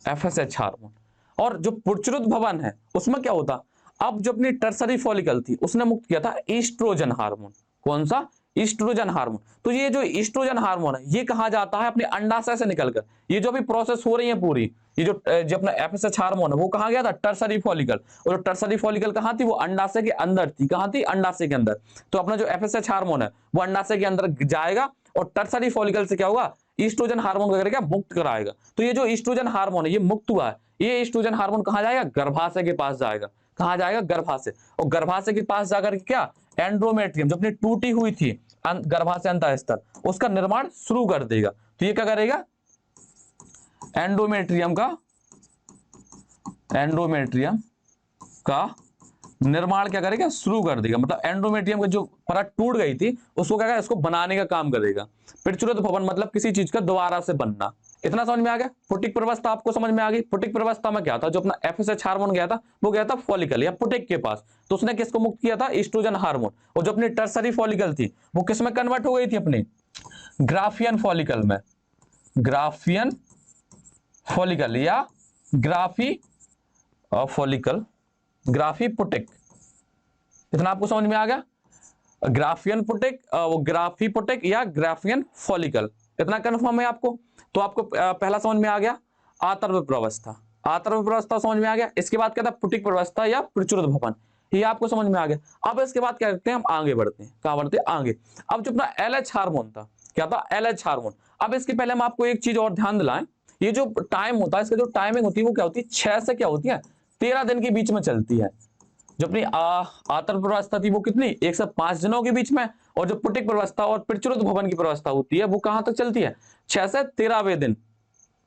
FSH हार्मोन। और जो प्रचुरित भवन है उसमें क्या होता, अब जो अपनी टर्सरी फॉलिकल थी उसने मुक्त किया था ईस्ट्रोजन हार्मोन। कौन सा, ईस्ट्रोजन हार्मोन। तो ये जो ईस्ट्रोजन हार्मोन है ये कहां जाता है, अपने अंडाशय से निकलकर। ये जो भी प्रोसेस हो रही है पूरी, ये जो अपना FSH हार्मोन है वो कहां गया था, टर्सरी फॉलिकल। और जो टर्सरी फॉलिकल कहां थी, वो अंडाशय के अंदर थी। कहां थी, अंडाशय के अंदर। तो अपना जो FSH हार्मोन है वो अंडाशय के अंदर जाएगा और टर्सरी फॉलिकल से क्या होगा, ईस्ट्रोजन हार्मोन वगैरह क्या मुक्त कराएगा। तो ये जो ईस्ट्रोजन हार्मोन है ये मुक्त हुआ है, ये ईस्ट्रोजन हार्मोन कहां जाएगा, गर्भाशय के पास जाएगा। कहां जाएगा, गर्भाशय। और गर्भाशय के पास जाकर क्या, एंड्रोमेट्रियम जो अपनी टूटी हुई थी गर्भाशय अंतःस्तर, उसका निर्माण शुरू कर देगा। तो ये क्या करेगा, एंडोमेट्रियम का निर्माण क्या करेगा, शुरू कर देगा। मतलब एंडोमेट्रियम की जो परत टूट गई थी उसको क्या करेगा, इसको बनाने का काम करेगा। प्रचुरित भवन मतलब किसी चीज का दोबारा से बनना। इतना समझ में आ गया। पुटिक प्रावस्था आपको समझ में आ गई। पुटिक प्रावस्था में क्या था, जो अपना FSH हार्मोन गया था वो गया था फॉलिकल या पुटिक के पास, तो उसने किसको मुक्त किया था, ईस्ट्रोजन हार्मोन। और जो अपनी टर्सरी फॉलिकल थी वो किस में कन्वर्ट हो गई थी, अपनी ग्राफियन फॉलिकल में, ग्राफियन फॉलिकल या ग्राफी फॉलिकल, ग्राफी पुटिक, इतना आपको समझ में आ गया। ग्राफियन पुटिक, वो ग्राफी पुटिक या ग्राफियन फॉलिकल, इतना कंफर्म है आपको। तो आपको पहला समझ में आ गया आतर्व प्रवस्था, आतर्व प्रवस्था समझ में आ गया। इसके बाद क्या था पुटिक प्रवस्था या प्रचुरित भवन, ये आपको समझ में आ गया। अब इसके बाद क्या करते हैं हम आगे बढ़ते हैं, कहां बढ़ते हैं आगे। अब जो अपना LH हार्मोन था, क्या था LH हार्मोन। अब इसके पहले हम आपको एक चीज और ध्यान दिलाएं, ये जो टाइम होता है इसका जो टाइमिंग होती है वो क्या होती है 6 से क्या होती है 13 दिन के बीच में चलती है। जो अपनी आतर्व प्रवस्था थी वो कितनी 1 से 5 दिनों के बीच में, और जो पुटिक प्रवस्था और प्रचुरित भवन की प्रवस्था होती है वो कहां तक चलती है 6 से 13वें दिन।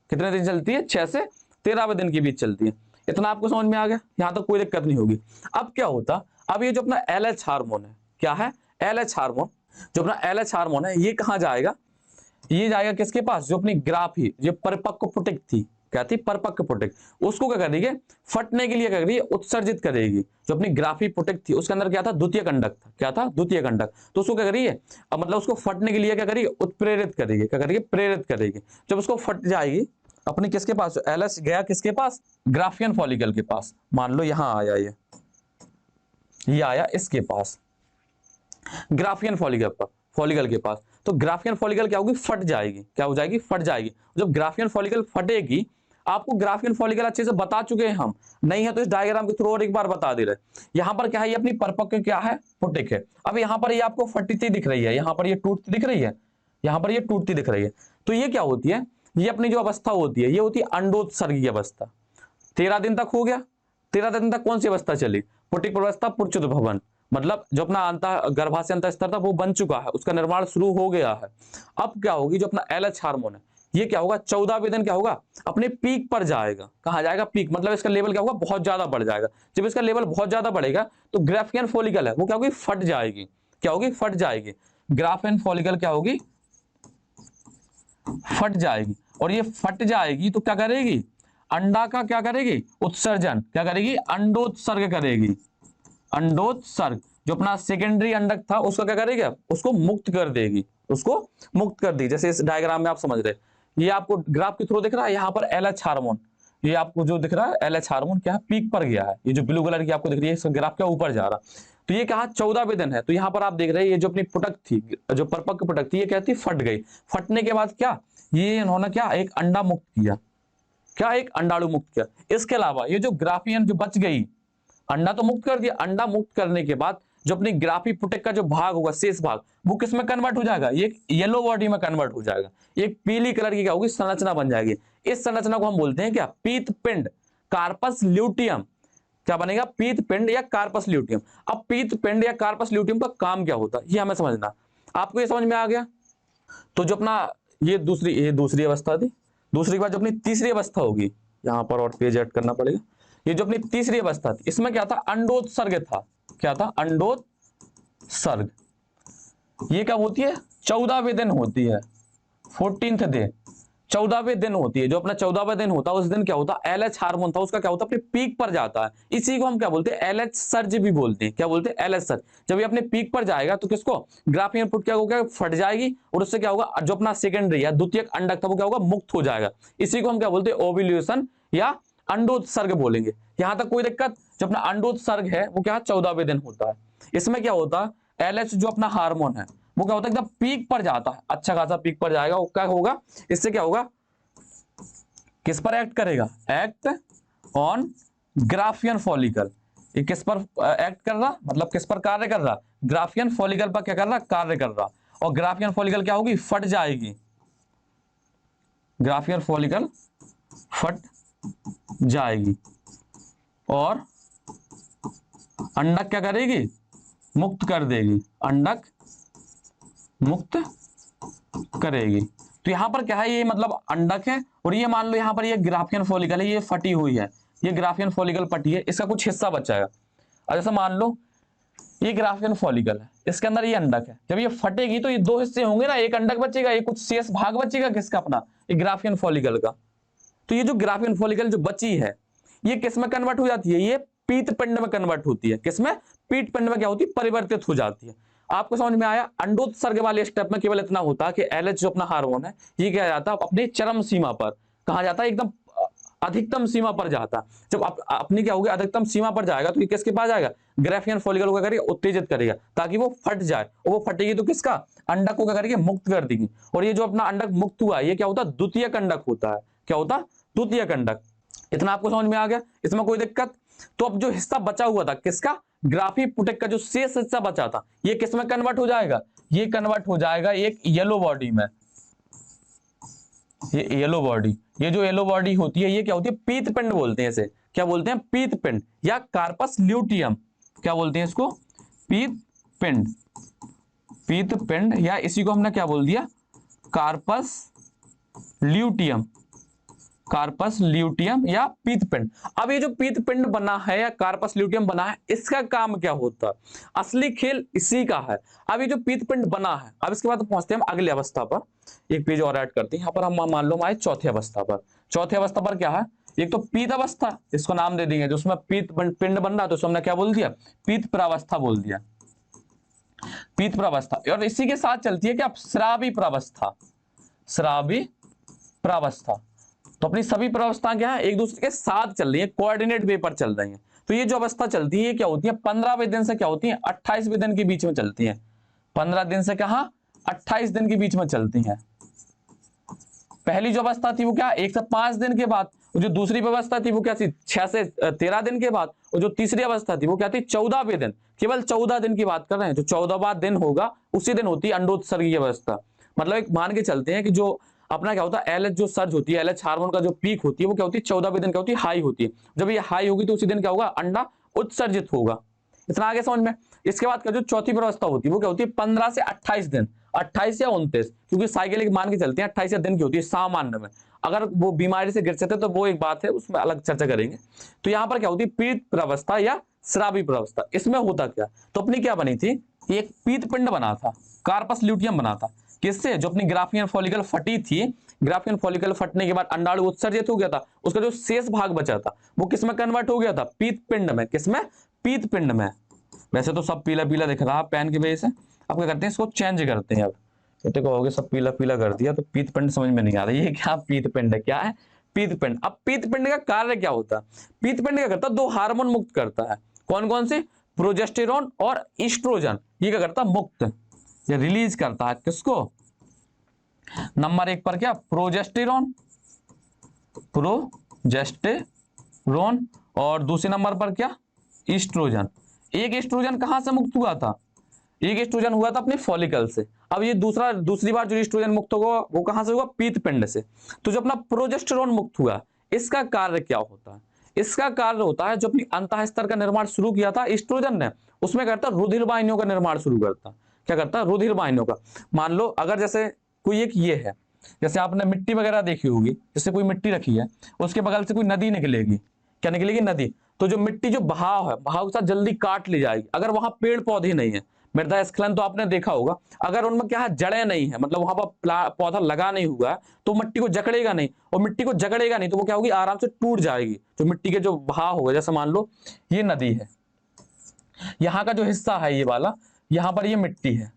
कितने दिन चलती है 6 से 13वें दिन के बीच चलती है। इतना आपको समझ में आ गया, यहां तक कोई दिक्कत नहीं होगी। अब क्या होता, अब ये जो अपना LH हार्मोन है, क्या है LH हार्मोन, जो अपना LH हार्मोन है ये कहां जाएगा, ये जाएगा किसके पास, जो अपनी ग्राफी जो परिपक्व पुटिक थी, क्या थी परिपक्व पुटिक, उसको क्या करेगी फटने के लिए क्या करेगी उत्सर्जित करेगी। जो अपनी ग्राफी पुटिक थी उसके अंदर क्या था द्वितीय कंडक था, क्या था द्वितीय कंडक, तो उसको क्या करिए अब मतलब उसको फटने के लिए क्या करिए उत्प्रेरित करेगी, क्या करेगी प्रेरित करेगी। जब उसको फट जाएगी अपनी किसके पास, LH गया किसके पास ग्राफियन फॉलिकल के पास, मान लो यहां आया ये आया इसके पास ग्राफियन फॉलिकल के पास, तो ग्राफियन फॉलिकल क्या होगी फट जाएगी, क्या हो जाएगी फट जाएगी। जब ग्राफियन फॉलिकल फटेगी, आपको ग्राफियन फॉलिकल अच्छे से बता चुके हैं हम, नहीं है तो इस डायग्राम के थ्रू और एक बार बता दे रहे। यहां पर क्या है ये अपनी परिपक्व क्या है पुटिक है। अब यहां पर ये आपको फटती दिख रही है, यहां पर ये टूटती दिख रही है, यहां पर ये टूटती दिख रही है, तो ये क्या होती है, ये अपनी जो अवस्था होती है ये होती है अंडोत्सर्गी अवस्था। 13 दिन तक हो गया, 13 दिन तक कौन सी अवस्था चली पुटिक अवस्था प्रचुरित भवन, मतलब जो अपना अंतः गर्भाशय अंतः स्तर था वो बन चुका है, उसका निर्माण शुरू हो गया है। अब क्या होगी जो अपना LH हार्मोन है ये क्या होगा 14वें दिन क्या होगा अपने पीक पर जाएगा, कहां जाएगा पीक, मतलब इसका लेवल क्या होगा बहुत ज्यादा बढ़ जाएगा। जब इसका लेवल बहुत ज्यादा बढ़ेगा तो ग्राफियन फॉलिकल है वो क्या होगी फट जाएगी, क्या होगी फट जाएगी, ग्राफियन फॉलिकल क्या होगी फट जाएगी। और ये फट जाएगी तो क्या करेगी अंडा का क्या करेगी उत्सर्जन, क्या करेगी अंडोत्सर्ग करेगी, अंडोत्सर्ग जो अपना सेकेंडरी अंडक था उसका क्या करेगी उसको मुक्त कर देगी, उसको मुक्त कर दी। जैसे इस डायग्राम में आप समझ रहे, ये आपको ग्राफ के थ्रू दिख रहा है, यहाँ पर LH हार्मोन, ये आपको जो दिख रहा है LH हार्मोन क्या है पीक पर गया है, ये जो ब्लू कलर की आपको दिख रही है इसका ग्राफ क्या ऊपर जा रहा। तो ये कहा 14वें दिन है, तो यहाँ पर आप देख रहे हैं ये जो अपनी पुटक थी जो परिपक्व पुटक थी ये क्या थी फट गई। फटने के बाद क्या ये इन्होंने क्या एक अंडा मुक्त किया, क्या एक अंडाणु मुक्त किया। इसके अलावा ये जो ग्राफियन जो बच गई, अंडा तो मुक्त कर दिया, अंडा मुक्त करने के बाद जो अपनी ग्राफी पुटिक का जो भाग होगा शेष भाग वो किस में कन्वर्ट हो जाएगा, ये येलो बॉडी में कन्वर्ट हो जाएगा, एक पीली कलर की क्या होगी संरचना बन जाएगी। इस संरचना को हम बोलते हैं क्या पीत पिंड कार्पस ल्यूटियम, क्या बनेगा पीत पिंड या कार्पस ल्यूटियम। अब पीत पिंड या कार्पस ल्यूटियम का काम क्या होता है ये हमें समझना, आपको ये समझ में आ गया। तो जो अपना ये दूसरी अवस्था थी, दूसरी के बाद जो अपनी तीसरी अवस्था होगी, यहां पर और पेज ऐड करना पड़ेगा, ये जो अपनी तीसरी अवस्था थी इसमें क्या था अंडोत्सर्ग था, क्या था अंडोत्सर्ग। ये कब होती है 14वें दिन होती है, 14th डे 14वें दिन होती है। जो अपना 14वां दिन होता है उस दिन क्या होता है LH हार्मोन था उसका क्या होता है अपने पीक पर जाता है, इसी को हम क्या बोलते हैं LH सर्ज भी बोलते हैं, क्या बोलते हैं LH सर्ज। जब ये अपने पीक पर जाएगा तो किसको ग्राफियन पुट क्या होगा फट जाएगी और उससे क्या होगा जो अपना सेकेंडरी या द्वितीय अंडक था वो क्या होगा मुक्त हो जाएगा, इसी को हम क्या बोलते हैं ओव्यूलेशन या अंडोत्सर्ग बोलेंगे। यहां तक कोई दिक्कत। जो अपना अंडोत्सर्ग है वो क्या 14वें दिन होता है। इसमें क्या होता है LH जो अपना हार्मोन है वो क्या होता है एकदम पीक पर जाता है, अच्छा खासा पीक पर जाएगा। क्या होगा इससे क्या होगा किस पर एक्ट करेगा एक्ट ऑन ग्राफियन फॉलिकल। ये किस पर एक्ट कर रहा मतलब किस पर कार्य कर रहा ग्राफियन फॉलिकल पर क्या कर रहा कार्य कर रहा। और ग्राफियन फॉलिकल क्या होगी फट जाएगी, ग्राफियन फॉलिकल फट जाएगी और अंडक क्या करेगी मुक्त कर देगी, अंडक मुक्त करेगी। तो यहां पर क्या है ये मतलब अंडक है और ये मान लो यहां पर ये ग्राफियन फॉलिकल है ये फटी हुई है, ये ग्राफियन फॉलिकल फटी है, इसका कुछ हिस्सा बचाएगा। और जैसे मान लो ये ग्राफियन फॉलिकल है इसके अंदर ये अंडक है, जब ये फटेगी तो ये दो हिस्से होंगे ना, एक अंडक बचेगा ये कुछ शेष भाग बचेगा किसका अपना ये ग्राफियन फॉलिकल का। तो ये जो ग्राफियन फॉलिकल जो बची है ये किस में कन्वर्ट हो जाती है ये पीत पिंड में कन्वर्ट होती है, किसमें पीत पिंड में क्या होती है परिवर्तित हो जाती है। आपको समझ में आया। अंडोत्सर्ग वाले स्टेप में केवल इतना होता है कि LH जो अपना हार्मोन है ये क्या जाता है अपने चरम सीमा पर, कहा जाता है एकदम अधिकतम सीमा पर जाता। जब अपनी क्या होगी अधिकतम सीमा पर जाएगा तो ये किसके पास जाएगा, ग्राफियन फॉलिकल को क्या करेगा उत्तेजित करेगा ताकि वो फट जाए, और वो फटेगी तो किसका, अंडक को क्या करेगी मुक्त कर देगी। और ये जो अपना अंडक मुक्त हुआ ये क्या होता है द्वितीयक अंडक होता है। क्या होता है द्वितीयक अंडक। इतना आपको समझ में आ गया, इसमें कोई दिक्कत। तो अब जो हिस्सा बचा हुआ था किसका, ग्राफी पुटेक का जो शेष हिस्सा बचा था ये किसमें कन्वर्ट हो जाएगा, ये कन्वर्ट हो जाएगा एक येलो बॉडी में। ये येलो बॉडी, ये जो येलो बॉडी होती है ये क्या होती है पीत पिंड बोलते हैं इसे, क्या बोलते हैं पीत पिंड या कार्पस ल्यूटियम, क्या बोलते हैं इसको पीत पिंड, पीत पिंड या इसी को हमने क्या बोल दिया कार्पस ल्यूटियम, कार्पस ल्यूटियम या पीतपिंड। अब ये जो पीतपिंड बना है या कार्पस ल्यूटियम बना है इसका काम क्या होता है, असली खेल इसी का है। अब ये जो पीतपिंड बना है, अब इसके बाद पहुंचते हैं हम अगली अवस्था पर, एक पेज और ऐड करते हैं यहाँ पर हम मान लो आए चौथी अवस्था पर। चौथी अवस्था पर क्या है, एक तो पीत अवस्था, इसको नाम दे देंगे, जिसमें पीत पिंड बन रहा है तो हमने क्या बोल दिया पीत प्रावस्था बोल दिया, पीत प्रावस्था। और इसी के साथ चलती है क्या श्रावी प्रावस्था, श्रावी प्रावस्था। तो अपनी सभी प्रावस्था क्या है एक दूसरे के साथ चल रही है, कोऑर्डिनेट वे पर चल रही है। तो ये जो अवस्था चलती है क्या होती है 15वें दिन से क्या होती है 28वें दिन के बीच में चलती है, 15 दिन से कहा 28 दिन के बीच में चलती है। पहली जो अवस्था थी वो क्या 1 से 5 दिन के बाद, जो दूसरी व्यवस्था थी वो क्या थी 6 से 13 दिन के बाद, और जो तीसरी अवस्था थी वो क्या थी 14वें दिन। केवल 14 दिन की बात कर रहे हैं, जो 14वां दिन होगा उसी दिन होती है अंडोत्सर्ग की अवस्था। मतलब एक मान के चलते हैं कि जो अपना क्या होता है LH जो सर्ज होती है, LH हार्मोन का जो पीक होती है वो क्या होती है 14वें दिन क्या होती है हाई होती है। जब ये हाई होगी तो उसी दिन क्या होगा अंडा उत्सर्जित होगा। इतना आगे समझ में। इसके बाद का जो चौथी व्यवस्था होती है वो क्या होती है 15 से 28 दिन, 28 या 29, क्योंकि साइकिल मान के चलते हैं 28 दिन की होती है सामान्य में। अगर वो बीमारी से गिर सकते तो वो एक बात है, उसमें अलग चर्चा करेंगे। तो यहाँ पर क्या होती है पीत प्रावस्था या श्रावी प्रावस्था। इसमें होता क्या, तो अपनी क्या बनी थी एक पीत पिंड बना था, कार्पस ल्यूटियम बना था। किससे, जो अपनी ग्राफियन फॉलिकल फटी थी, ग्राफियन फॉलिकल फटने के बाद अंडाणु उत्सर्जित हो गया था, उसका जो शेष भाग बचा था वो किसमें कन्वर्ट हो गया था पीत पिंड में। किसमें, पीत पिंड में। वैसे तो सब पीला पीला दिख रहा है पेन की वजह से, अब क्या करते हैं इसको चेंज करते हैं। अब कहते कहोगे सब पीला पीला कर दिया तो पीत पिंड समझ में नहीं आ रहा, ये क्या पीत पिंड है, क्या है पीत पिंड। अब पीत पिंड का कार्य क्या होता है, पीत पिंड क्या करता है 2 हार्मोन मुक्त करता है। कौन कौन से, प्रोजेस्टेरोन और ईस्ट्रोजन। ये क्या करता है मुक्त, ये रिलीज करता है किसको, नंबर 1 पर क्या प्रोजेस्टेरोन, प्रोजेस्टेरोन, और दूसरे नंबर पर क्या ईस्ट्रोजन। एक ईस्ट्रोजन कहां से मुक्त हुआ था, एक ईस्ट्रोजन हुआ था अपने फॉलिकल से। अब ये दूसरी बार जो ईस्ट्रोजन मुक्त होगा वो कहां से हुआ पीत पिंड से। तो जो अपना प्रोजेस्टेरोन मुक्त हुआ इसका कार्य क्या होता है, इसका कार्य होता है जो अपनी अंतःस्तर का निर्माण शुरू किया था ईस्ट्रोजन ने, उसमें करता रुधिर वाहिनियों का निर्माण शुरू करता। क्या करता रुधिर वाहिनियों का। मान लो अगर जैसे कोई एक ये है, जैसे आपने मिट्टी वगैरह देखी होगी, जैसे कोई मिट्टी रखी है उसके बगल से कोई नदी निकलेगी, क्या निकलेगी नदी, तो जो मिट्टी जो बहाव है बहाव के साथ जल्दी काट ली जाएगी। अगर वहां पेड़ पौधे नहीं है, मृदा स्खलन तो आपने देखा होगा, अगर उनमें क्या है जड़ें नहीं है, मतलब वहां पर पौधा लगा नहीं हुआ तो मिट्टी को जकड़ेगा नहीं, और मिट्टी को जकड़ेगा नहीं तो वो क्या होगी आराम से टूट जाएगी। जो मिट्टी के जो बहाव होगा, जैसे मान लो ये नदी है, यहाँ का जो हिस्सा है ये वाला, यहाँ पर ये मिट्टी है,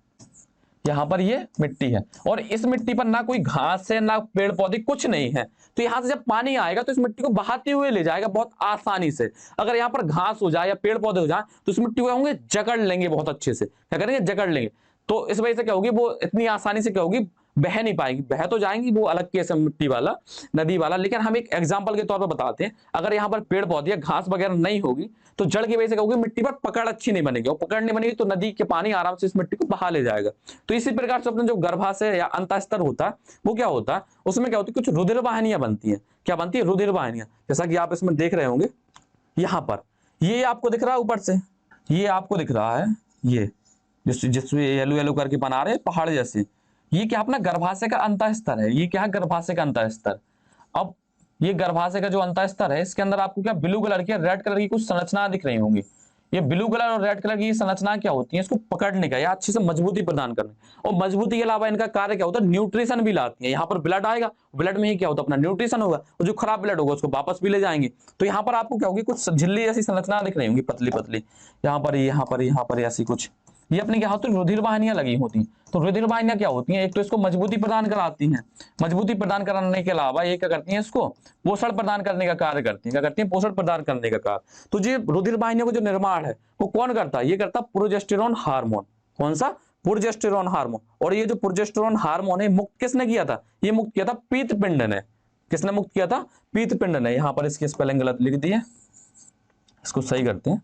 यहाँ पर ये मिट्टी है, और इस मिट्टी पर ना कोई घास है ना पेड़ पौधे कुछ नहीं है। तो यहाँ से जब पानी आएगा तो इस मिट्टी को बहाते हुए ले जाएगा बहुत आसानी से। अगर यहाँ पर घास हो जाए या पेड़ पौधे हो जाए तो इस मिट्टी को होंगे जकड़ लेंगे बहुत अच्छे से, क्या करेंगे जकड़ लेंगे। तो इस वजह से क्या होगी वो इतनी आसानी से क्या होगी बह नहीं पाएंगी, बह तो जाएंगी वो अलग केस है मिट्टी वाला नदी वाला। लेकिन हम एक एग्जांपल के तौर पर बताते हैं, अगर यहाँ पर पेड़ पौधे या घास वगैरह नहीं होगी तो जड़ की वजह से क्या होगी मिट्टी पर पकड़ अच्छी नहीं बनेगी, और पकड़ नहीं बनेगी तो नदी के पानी आराम से इस मिट्टी को बहा ले जाएगा। तो इसी प्रकार से अपने जो गर्भाशय या अंतःस्तर होता है वो क्या होता है, उसमें क्या होती है कुछ रुधिर वाहिनियां बनती है। क्या बनती है रुधिर वाहिनियां, जैसा कि आप इसमें देख रहे होंगे यहाँ पर ये आपको दिख रहा है ऊपर से, ये आपको दिख रहा है ये जिसमें येलो येलो करके बना रहे पहाड़ जैसे, ये क्या अपना गर्भाशय का अंतःस्तर है। ये क्या है गर्भाशय का अंतःस्तर। अब ये गर्भाशय का जो अंतःस्तर है इसके अंदर आपको क्या ब्लू कलर की रेड कलर की कुछ संरचना दिख रही होंगी। ये ब्लू कलर और रेड कलर की संरचना क्या होती है, इसको पकड़ने का या अच्छे से मजबूती प्रदान करने, और मजबूती के अलावा इनका कार्य क्या होता है न्यूट्रिशन भी लाती है। यहाँ पर ब्लड आएगा, ब्लड में ही क्या होता है अपना न्यूट्रिशन होगा, और जो खराब ब्लड होगा उसको वापस भी ले जाएंगे। तो यहाँ पर आपको क्या होगी कुछ झिल्ली जैसी संरचना दिख रही होंगी पतली पतली, यहाँ पर ऐसी कुछ ये अपनी क्या होती है, रुधिर वाहिनियां लगी होती हैं। तो रुधिर वाहिनियां क्या होती हैं, एक तो इसको मजबूती प्रदान कराती हैं, मजबूती प्रदान कराने के अलावा ये क्या करती हैं, इसको पोषण प्रदान करने का कार्य करती हैं। क्या करती हैं, पोषण प्रदान करने का कार्य। तो ये रुधिर वाहिनियों का जो निर्माण है वो कौन करता है, ये करता है प्रोजेस्टेरॉन हार्मोन। कौन सा, प्रोजेस्टेरॉन हार्मोन। और ये जो प्रोजेस्टेरॉन हार्मोन है मुक्त किसने किया था, ये मुक्त किया था पीतपिंड ने। किसने मुक्त किया था, पीतपिंड ने। यहां पर इसकी स्पेलिंग गलत लिख दी है, इसको सही करते हैं।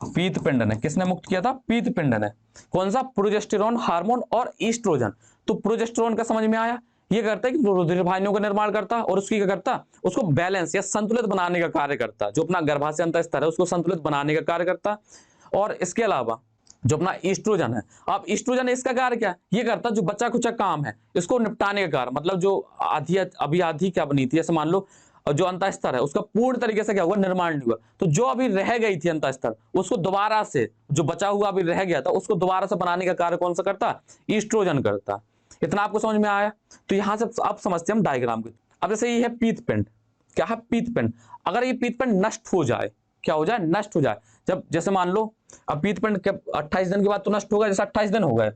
पीतपिंड ने, किसने मुक्त किया था, पीतपिंड ने। कौन सा, प्रोजेस्टेरॉन हार्मोन और ईस्ट्रोजन। तो प्रोजेस्टेरॉन का समझ में आया, ये करता है कि रुधिर वाहिनियों का निर्माण करता है और उसकी क्या करता, उसको बैलेंस या संतुलित बनाने का कार्य करता है। जो अपना गर्भाशय अंत स्तर है उसको संतुलित बनाने का कार्य करता है। और इसके अलावा जो अपना ईस्ट्रोजन है, अब ईस्ट्रोजन इसका कार्य क्या है, ये करता है जो बचा कुचा काम है इसको निपटाने का कार्य। मतलब जो आधी अभी आधी क्या बनी थी, ऐसे मान लो जो अंत स्तर है उसका पूर्ण तरीके से क्या हुआ, निर्माण नहीं हुआ। तो जो अभी रह गई थी अंत स्तर, उसको दोबारा से, जो बचा हुआ अभी रह गया था उसको दोबारा से बनाने का कार्य कौन सा करता, ईस्ट्रोजन करता। इतना आपको समझ में आया। तो यहां से आप समझते हैं हम डायग्राम के। अब जैसे ये है पीतपिंड, क्या है, पीतपिंड। अगर ये पीतपिंड नष्ट हो जाए, क्या हो जाए, नष्ट हो जाए। जब जैसे मान लो अब पीतपिंड 28 दिन के बाद तो नष्ट होगा, जैसे 28 दिन हो गए।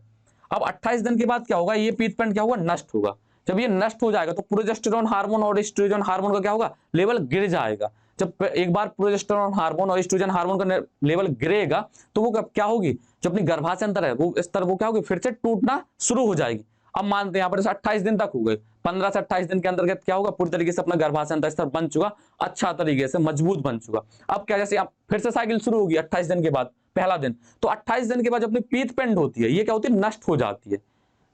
अब 28 दिन के बाद क्या होगा, ये पीतपिंड क्या होगा, नष्ट होगा। जब ये नष्ट हो जाएगा तो प्रोजेस्टेरॉन हार्मोन और एस्ट्रोजन हार्मोन का क्या होगा, लेवल गिर जाएगा। जब एक बार प्रोजेस्टेरॉन हार्मोन और एस्ट्रोजन हार्मोन का लेवल गिरेगा तो वो क्या होगी, जो अपनी गर्भाशय अंतर है वो स्तर वो क्या होगी, फिर से टूटना शुरू हो जाएगी। अब मानते हैं यहाँ पर 28 दिन तक हो गए, 15 से 28 दिन के अंतर्गत क्या होगा, पूरी तरीके से अपना गर्भाशय अंतर स्तर बन चुका, अच्छा तरीके से मजबूत बन चुका। अब क्या, जैसे आप फिर से साइकिल शुरू होगी 28 दिन के बाद, पहला दिन। तो 28 दिन के बाद जो अपनी पीतपिंड होती है ये क्या होती है, नष्ट हो जाती है।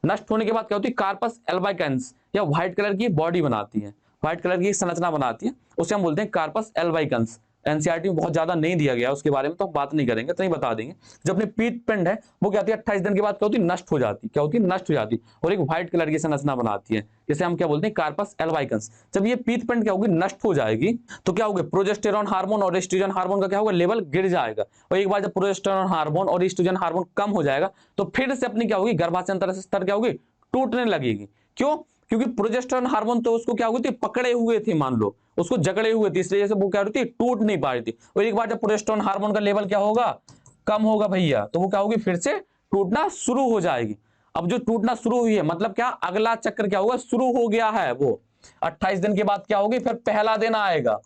नष्ट होने के बाद क्या होती है, कार्पस एल्बाइकेंस या व्हाइट कलर की बॉडी बनाती है, व्हाइट कलर की संरचना बनाती है, उसे हम बोलते हैं कार्पस एल्बाइकेंस। एनसीईआरटी में बहुत ज्यादा नहीं दिया गया उसके बारे में, तो हम बात नहीं करेंगे, तो नहीं बता देंगे। जो अपनी पीतपिंड है वो क्या होती है, 28 दिन के बाद क्या होती है, नष्ट हो जाती है। क्या होती है, नष्ट हो जाती है और एक व्हाइट कलर की संरचना बनाती है, जिसे हम क्या बोलते हैं, कार्पस एल्बाइकेंस। जब ये पीतपिंड क्या होगी, नष्ट हो जाएगी, तो क्या होगा, प्रोजेस्टेरॉन हार्मोन और एस्ट्रोजन हार्मोन का क्या होगा, लेवल गिर जाएगा। और एक बार जब प्रोजेस्टेरॉन हार्मोन और एस्ट्रोजन हार्मोन कम हो जाएगा तो फिर से अपनी क्या होगी, गर्भाशय अंतर स्तर क्या होगी, टूटने लगेगी। क्यों, क्योंकि प्रोजेस्टेरॉन हार्मोन तो उसको क्या हुई थी, पकड़े हुए थे, मान लो उसको जकड़े हुए थे, इसलिए से वो क्या होती, टूट नहीं पा रही थी। और एक बार जब प्रोजेस्टेरॉन हार्मोन का लेवल क्या होगा, कम होगा भैया, तो वो क्या होगी, फिर से टूटना शुरू हो जाएगी। अब जो टूटना शुरू हुई है मतलब क्या, अगला चक्र क्या होगा, शुरू हो गया है। वो 28 दिन के बाद क्या होगी, फिर पहला दिन आएगा,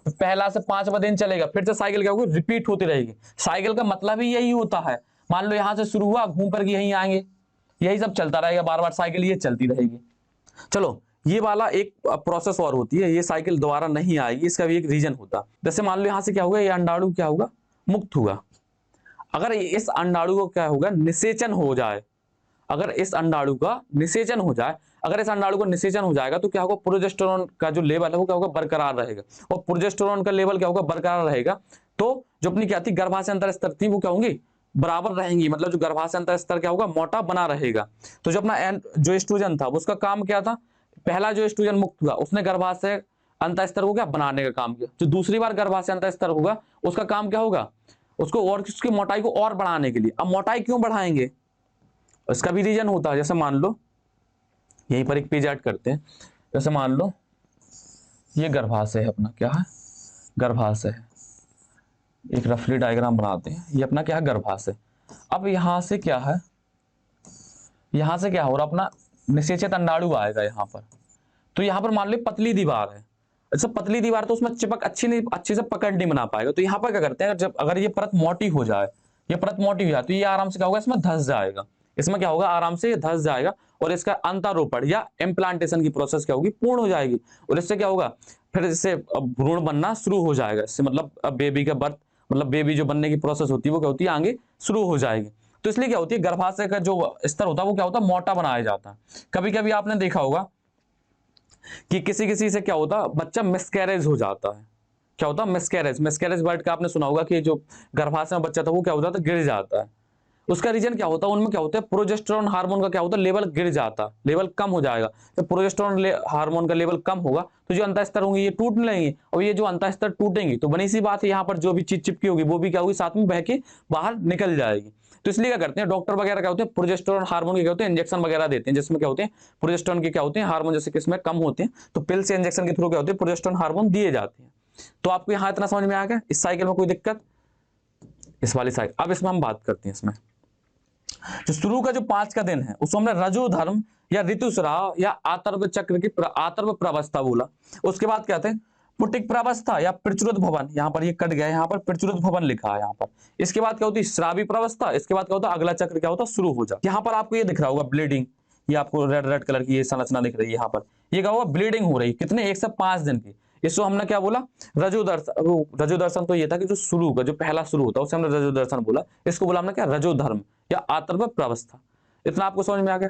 पहला से 5वां दिन चलेगा, फिर से साइकिल क्या होगी, रिपीट होती रहेगी। साइकिल का मतलब ही यही होता है। मान लो यहां से शुरू हुआ, घूम कर यहीं आएंगे, यही सब चलता रहेगा, बार बार साइकिल ये चलती रहेगी। चलो ये वाला एक प्रोसेस और होती है, ये साइकिल दोबारा नहीं आएगी, इसका भी एक रीजन होता। जैसे मान लो यहां से क्या होगा, ये अंडाणु क्या होगा, मुक्त होगा। अगर इस अंडाणु को क्या होगा, निषेचन हो जाए, अगर इस अंडाणु का निषेचन हो जाए, अगर इस अंडाणु को निषेचन हो जाएगा तो क्या होगा, प्रोजेस्टेरॉन का जो लेवल है वो क्या होगा, बरकरार रहेगा। और प्रोजेस्टेरॉन का लेवल क्या होगा, बरकरार रहेगा, तो जो अपनी क्या थी, गर्भाशय अंतर स्तर थी वो क्या होंगी, बराबर रहेंगी। मतलब जो गर्भाशय अंतर स्तर क्या होगा, मोटा बना रहेगा। तो जो अपना जो एस्ट्रोजन था उसका काम क्या था, पहला जो एस्ट्रोजन मुक्त हुआ उसने गर्भाशय अंत स्तर को क्या बनाने का काम किया। जो दूसरी बार गर्भाशय अंत स्तर होगा उसका काम क्या होगा, उसको और उसकी मोटाई को और बढ़ाने के लिए। अब मोटाई क्यों बढ़ाएंगे, इसका भी रीजन होता है। जैसे मान लो यहीं पर एक पेज ऐड करते हैं, जैसे मान लो ये गर्भाशय है अपना, क्या है, गर्भाशय है। एक रफली डायग्राम बनाते हैं, ये अपना क्या है, गर्भाशय। अब यहां से क्या है, यहां से क्या हो रहा, अपना निषेचित अंडाणु आएगा यहाँ पर। तो यहाँ पर मान लो पतली दीवार है, अच्छा पतली दीवार तो उसमें चिपक अच्छे से पकड़ नहीं बना पाएगा। तो यहाँ पर क्या करते हैं, जब अगर ये परत मोटी हो जाए, ये परत मोटी हो जाए तो ये आराम से क्या होगा, इसमें धंस जाएगा। इसमें क्या होगा, आराम से ये धंस जाएगा और इसका अंतारोपण या इम्प्लांटेशन की प्रोसेस क्या होगी, पूर्ण हो जाएगी। और इससे क्या होगा, फिर इससे भ्रूण बनना शुरू हो जाएगा। इससे मतलब बेबी का बर्थ, मतलब बेबी जो बनने की प्रोसेस होती है वो क्या होती है, आगे शुरू हो जाएगी। तो इसलिए क्या होती है, गर्भाशय का जो स्तर होता है वो क्या होता है, मोटा बनाया जाता है। कभी कभी आपने देखा होगा कि किसी किसी से क्या होता, बच्चा मिसकैरेज हो जाता है। क्या होता है, मिसकैरेज। मिसकैरेज वर्ड का आपने सुना होगा कि जो गर्भाशय में बच्चा था वो क्या हो जाता है, गिर जाता है। उसका रीजन क्या होता है, उनमें क्या होता है, प्रोजेस्टेरॉन हार्मोन का क्या होता है, लेवल गिर जाता, लेवल कम हो जाएगा। जब प्रोजेस्टेरॉन हार्मोन का लेवल कम होगा तो जो अंतःस्तर होंगे ये टूटने लगेंगे, और ये जो अंतःस्तर टूटेंगी तो बनी सी बात है, यहाँ पर जो भी चीज चिपकी होगी वो भी क्या होगी, साथ में बह के बाहर निकल जाएगी। तो इसलिए क्या करते हैं डॉक्टर वगैरह, क्या होते हैं, प्रोजेस्टेरॉन हार्मोन के क्या होते हैं, इंजेक्शन वगैरह देते हैं, जिसमें क्या होते हैं, प्रोजेस्टेरॉन के क्या होते हैं, हार्मोन जैसे किसमें कम होते हैं, तो पिल से इंजेक्शन के थ्रू क्या होते हैं, प्रोजेस्टेरॉन हार्मोन दिए जाते हैं। तो आपको यहाँ इतना समझ में आ गया, इस साइकिल में कोई दिक्कत, इस वाली साइड। अब इसमें हम बात करते हैं, इसमें जो शुरू का जो 5 का दिन है उसको हमने रजो धर्म या ऋतुस्राव या आतर्व चक्र की आतर्व प्रावस्था बोला। उसके बाद कहते हैं पुटिक प्रावस्था या प्रचुरत भवन, यहाँ पर ये कट गया, यहाँ पर प्रचुरत भवन लिखा है यहाँ पर। इसके बाद क्या होती है श्रावी प्रावस्था, इसके बाद क्या होता है अगला चक्र क्या होता है शुरू हो जाता है। यहाँ पर आपको ये दिख रहा होगा ब्लीडिंग, ये आपको रेड रेड कलर की ये संरचना दिख रही है यहाँ पर, ये क्या होगा ब्लीडिंग हो रही है कितने 1 से 5 दिन की। इसको हमने क्या बोला रजो दर्शन। रजो दर्शन तो ये था कि जो शुरू का जो पहला शुरू होता है उसे हमने रजो दर्शन बोला, इसको बोला हमने क्या रजो धर्म या आतर्व प्रावस्था। इतना आपको समझ में आ गया,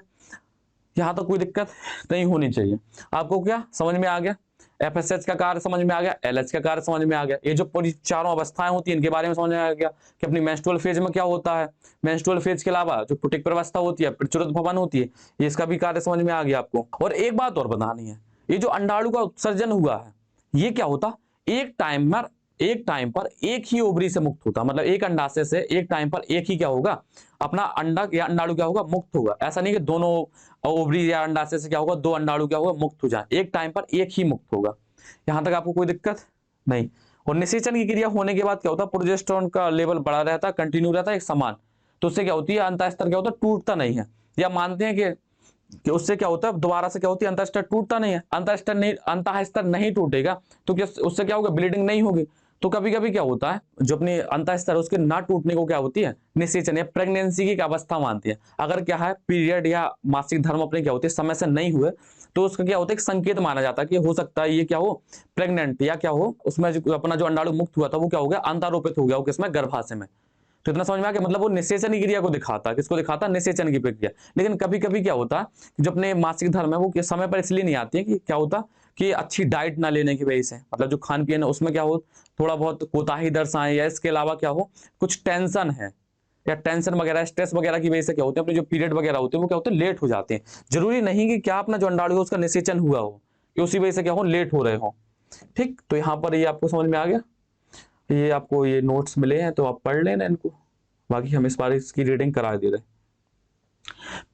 यहां तक कोई दिक्कत नहीं होनी चाहिए। आपको क्या समझ में आ गया, एफएसएच का कार्य समझ में आ गया, एलएच का कार्य समझ में आ गया, ये जो पूरी चारों अवस्थाएं होती हैं इनके बारे में समझ में आ गया कि अपनी मेंस्ट्रुअल फेज में क्या होता है। मेंस्ट्रुअल फेज के अलावा जो पुटिक प्रावस्था होती है, प्रचुरत भवन होती है, ये इसका भी कार्य समझ में आ गया आपको। और एक बात और बतानी है, ये जो अंडाणु का उत्सर्जन हुआ है ये क्या होता एक टाइम पर एक ही ओवरी से मुक्त होता, मतलब एक अंडाशय से एक टाइम पर एक ही क्या होगा अपना अंडा या अंडाणु क्या होगा मुक्त होगा। ऐसा नहीं कि दोनों ओवरी या अंडाशय से क्या होगा 2 अंडाणु क्या होगा मुक्त हो जाए, एक टाइम पर एक ही मुक्त होगा। यहां तक आपको कोई दिक्कत नहीं। और निषेचन की क्रिया होने के बाद क्या होता है प्रोजेस्टेरोन का लेवल बढ़ा रहता है, कंटिन्यू रहता है एक समान, तो उससे क्या होती है अंतःस्तर क्या होता है टूटता नहीं है। या मानते हैं कि उससे क्या होता है दोबारा से क्या होती है अंतःस्तर टूटता नहीं है, अंतःस्तर नहीं टूटेगा तो क्या उससे क्या होगा ब्लीडिंग नहीं होगी। तो कभी कभी क्या होता है जो अपने अंतःस्तर उसके ना टूटने को क्या होती है निषेचन या प्रेगनेंसी की एक अवस्था मानती है। अगर क्या है पीरियड या मासिक धर्म अपने क्या होते हैं समय से नहीं हुए तो उसका क्या होता है एक संकेत माना जाता है कि हो सकता है ये क्या हो प्रेग्नेंट या क्या हो उसमें अपना जो अंडाणु मुक्त हुआ था वो क्या हो गया अंतारोपित हो गया, वो किसमें गर्भाशय में। तो इतना समझ में आ गया, मतलब वो निषेचन की क्रिया को दिखाता है, किसको दिखाता है निषेचन की प्रक्रिया। लेकिन कभी कभी क्या होता है जो अपने मासिक धर्म है वो समय पर इसलिए नहीं आती है कि क्या होता कि अच्छी डाइट ना लेने की वजह से, मतलब जो खान पीन है उसमें क्या हो थोड़ा बहुत कोताही दर्शाए, या इसके अलावा क्या हो कुछ टेंशन है या टेंशन वगैरह स्ट्रेस वगैरह की वजह से क्या होते हैं अपने जो पीरियड वगैरह होते हैं वो क्या होते हैं लेट हो जाते हैं। जरूरी नहीं कि क्या अपना जो अंडाणु है उसका निषेचन हुआ हो कि उसी वजह से क्या हो लेट हो रहे हो। ठीक, तो यहाँ पर ये आपको समझ में आ गया, ये आपको ये नोट्स मिले हैं तो आप पढ़ लेना इनको, बाकी हम इस बार इसकी रीडिंग करा दे रहे हैं।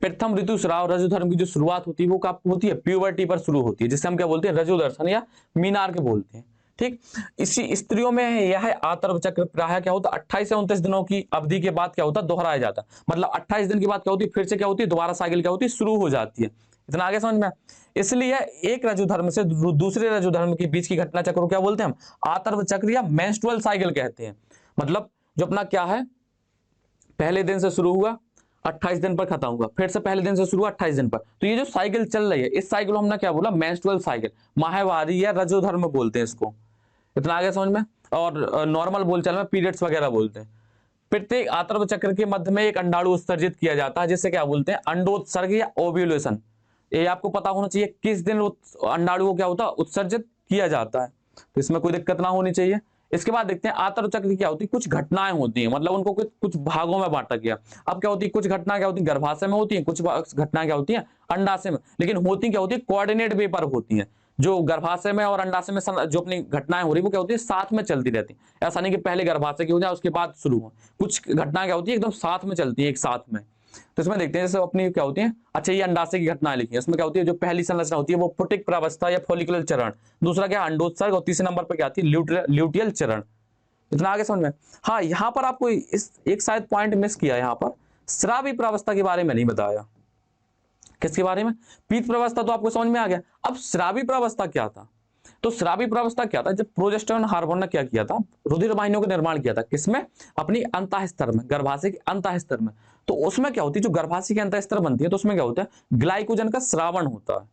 प्रथम ऋतुस्राव रजो धर्म की जो शुरुआत होती है वो कब होती है प्यूबर्टी पर शुरू होती है, जिससे हम क्या बोलते हैं रजो दर्शन या मीनार के बोलते हैं। ठीक, इसी स्त्रियों में यह आतर्व चक्र प्राय क्या होता है 28 से 29 दिनों की अवधि के बाद क्या होता है दोहराया जाता है, मतलब 28 दिन के बाद क्या होती है फिर से क्या होती है दोबारा साइकिल क्या होती है शुरू हो जाती है। इतना आगे समझ में। इसलिए एक रजो धर्म से दूसरे रजो धर्म के बीच की घटना चक्र को क्या बोलते हैं हम आतर्व चक्र या मेंस्ट्रुअल साइकिल कहते हैं। मतलब जो अपना क्या है पहले दिन से शुरू हुआ 28 दिन पर खत्म हुआ, फिर से पहले दिन से शुरू हुआ 28 दिन पर, तो ये जो साइकिल चल रही है इस साइकिल को हमने क्या बोला मेंस्ट्रुअल साइकिल, माहवारी या रजो धर्म बोलते हैं इसको। इतना आगे समझ में। और नॉर्मल बोलचाल में पीरियड्स वगैरह बोलते हैं। प्रत्येक आतर्व चक्र के मध्य में एक अंडाणु उत्सर्जित किया जाता है जिससे क्या बोलते हैं अंडोत्सर्ग या ओव्यूलेशन। ये आपको पता होना चाहिए किस दिन अंडाणु को क्या होता है उत्सर्जित किया जाता है, तो इसमें कोई दिक्कत ना होनी चाहिए। इसके बाद देखते हैं आतर्व चक्र की क्या होती है कुछ घटनाएं होती हैं, मतलब उनको कुछ भागों में बांटा गया। अब क्या होती है कुछ घटना क्या होती है गर्भाशय में होती है, कुछ घटना क्या होती है अंडाशय में, लेकिन होती क्या होती है कोऑर्डिनेट वे पर होती है। जो गर्भाशय में और अंडाशय में जो अपनी घटनाएं हो रही वो क्या होती है साथ में चलती रहती है। ऐसा नहीं कि पहले गर्भाशय की हो जाए उसके बाद शुरू हो, कुछ घटना क्या होती है एकदम साथ में चलती है एक साथ में। तो इसमें देखते हैं जैसे अपनी क्या होती है, अच्छा ये अंडाशय की घटनाएं लिखी है, इसमें क्या होती है जो पहली संरचना होती है वो पुटिक प्रावस्था या फॉलिकुलर चरण, दूसरा क्या अंडोत्सर्ग और तीसरे नंबर पर क्या आती है ल्यूटियल चरण। इतना आगे समझ में। हाँ यहाँ पर आपको इस एक शायद पॉइंट मिस किया, यहाँ पर स्रावी प्रावस्था के बारे में नहीं बताया। किसके बारे में पीत प्रावस्था तो आपको समझ में आ गया। अब स्रावी प्रावस्था क्या था, तो स्रावी प्रावस्था क्या था जब प्रोजेस्टेरोन हार्मोन ने क्या किया था रुधिर वाहिनियों का निर्माण किया था, किसमें अपनी अंतःस्तर में गर्भाशय के अंतःस्तर में। तो उसमें क्या होती है जो गर्भाशय के अंतःस्तर बनती है तो उसमें क्या होता है ग्लाइकोजन का स्रावण होता है।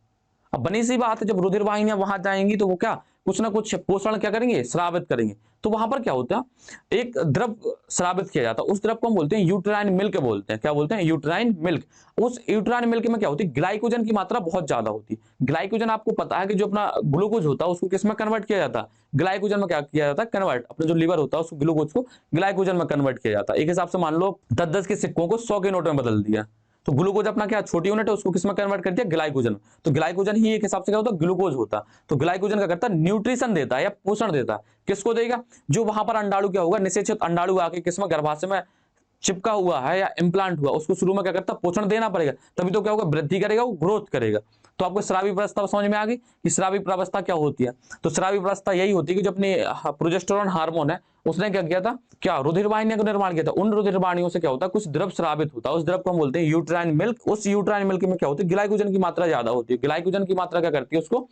अब बनी सी बात है जब रुधिर वाहिनियां वहां जाएंगी तो वो क्या कुछ ना कुछ पोषण क्या करेंगे स्रावित करेंगे, तो वहां पर क्या होता है एक द्रव स्रावित किया जाता है, उस द्रव को हम बोलते हैं यूट्राइन मिल्क बोलते हैं। क्या बोलते हैं यूट्राइन मिल्क। उस यूट्राइन मिल्क में क्या होती है ग्लाइकोजन की मात्रा बहुत ज्यादा होती है। ग्लाइकोजन आपको पता है कि जो अपना ग्लूकोज होता है उसको किसमें कन्वर्ट किया जाता है ग्लाइकोजन में क्या किया जाता है कन्वर्ट, अपना जो लीवर होता है उसको ग्लूकोज को ग्लाइकोजन में कन्वर्ट किया जाता है। एक हिसाब से मान लो 10-10 के सिक्कों को 100 के नोट में बदल दिया, तो ग्लूकोज अपना क्या छोटी यूनिट है उसको किसमें कन्वर्ट कर दिया ग्लाइकोजन। तो ग्लाइकोजन ही एक हिसाब से क्या होता है ग्लूकोज होता है। तो ग्लाइकोजन क्या करता है न्यूट्रिशन देता है या पोषण देता है, किसको देगा जो वहां पर अंडाणु क्या होगा निषेचित अंडाणु आके किसमें गर्भाशय में चिपका हुआ है या इम्प्लांट हुआ उसको शुरू में क्या करता है पोषण देना पड़ेगा, तभी तो क्या होगा वृद्धि करेगा वो ग्रोथ करेगा। तो आपको स्रावी प्रावस्था समझ में आ गई कि स्रावी प्रावस्था क्या होती है। तो स्रावी प्रावस्था यही होती है कि जो अपनी प्रोजेस्टेरोन हार्मोन है उसने क्या किया था, क्या रुधिर वाहिनियों का निर्माण किया था। उन रुधिर वाहिनियों से क्या होता है, कुछ द्रव स्रावित होता है, उस द्रव को हम बोलते हैं यूट्राइन मिल्क। उस यूट्राइन मिल्क में क्या होती है, ग्लाइकोजन की मात्रा ज्यादा होती है। ग्लाइकोजन की मात्रा क्या करती है, उसको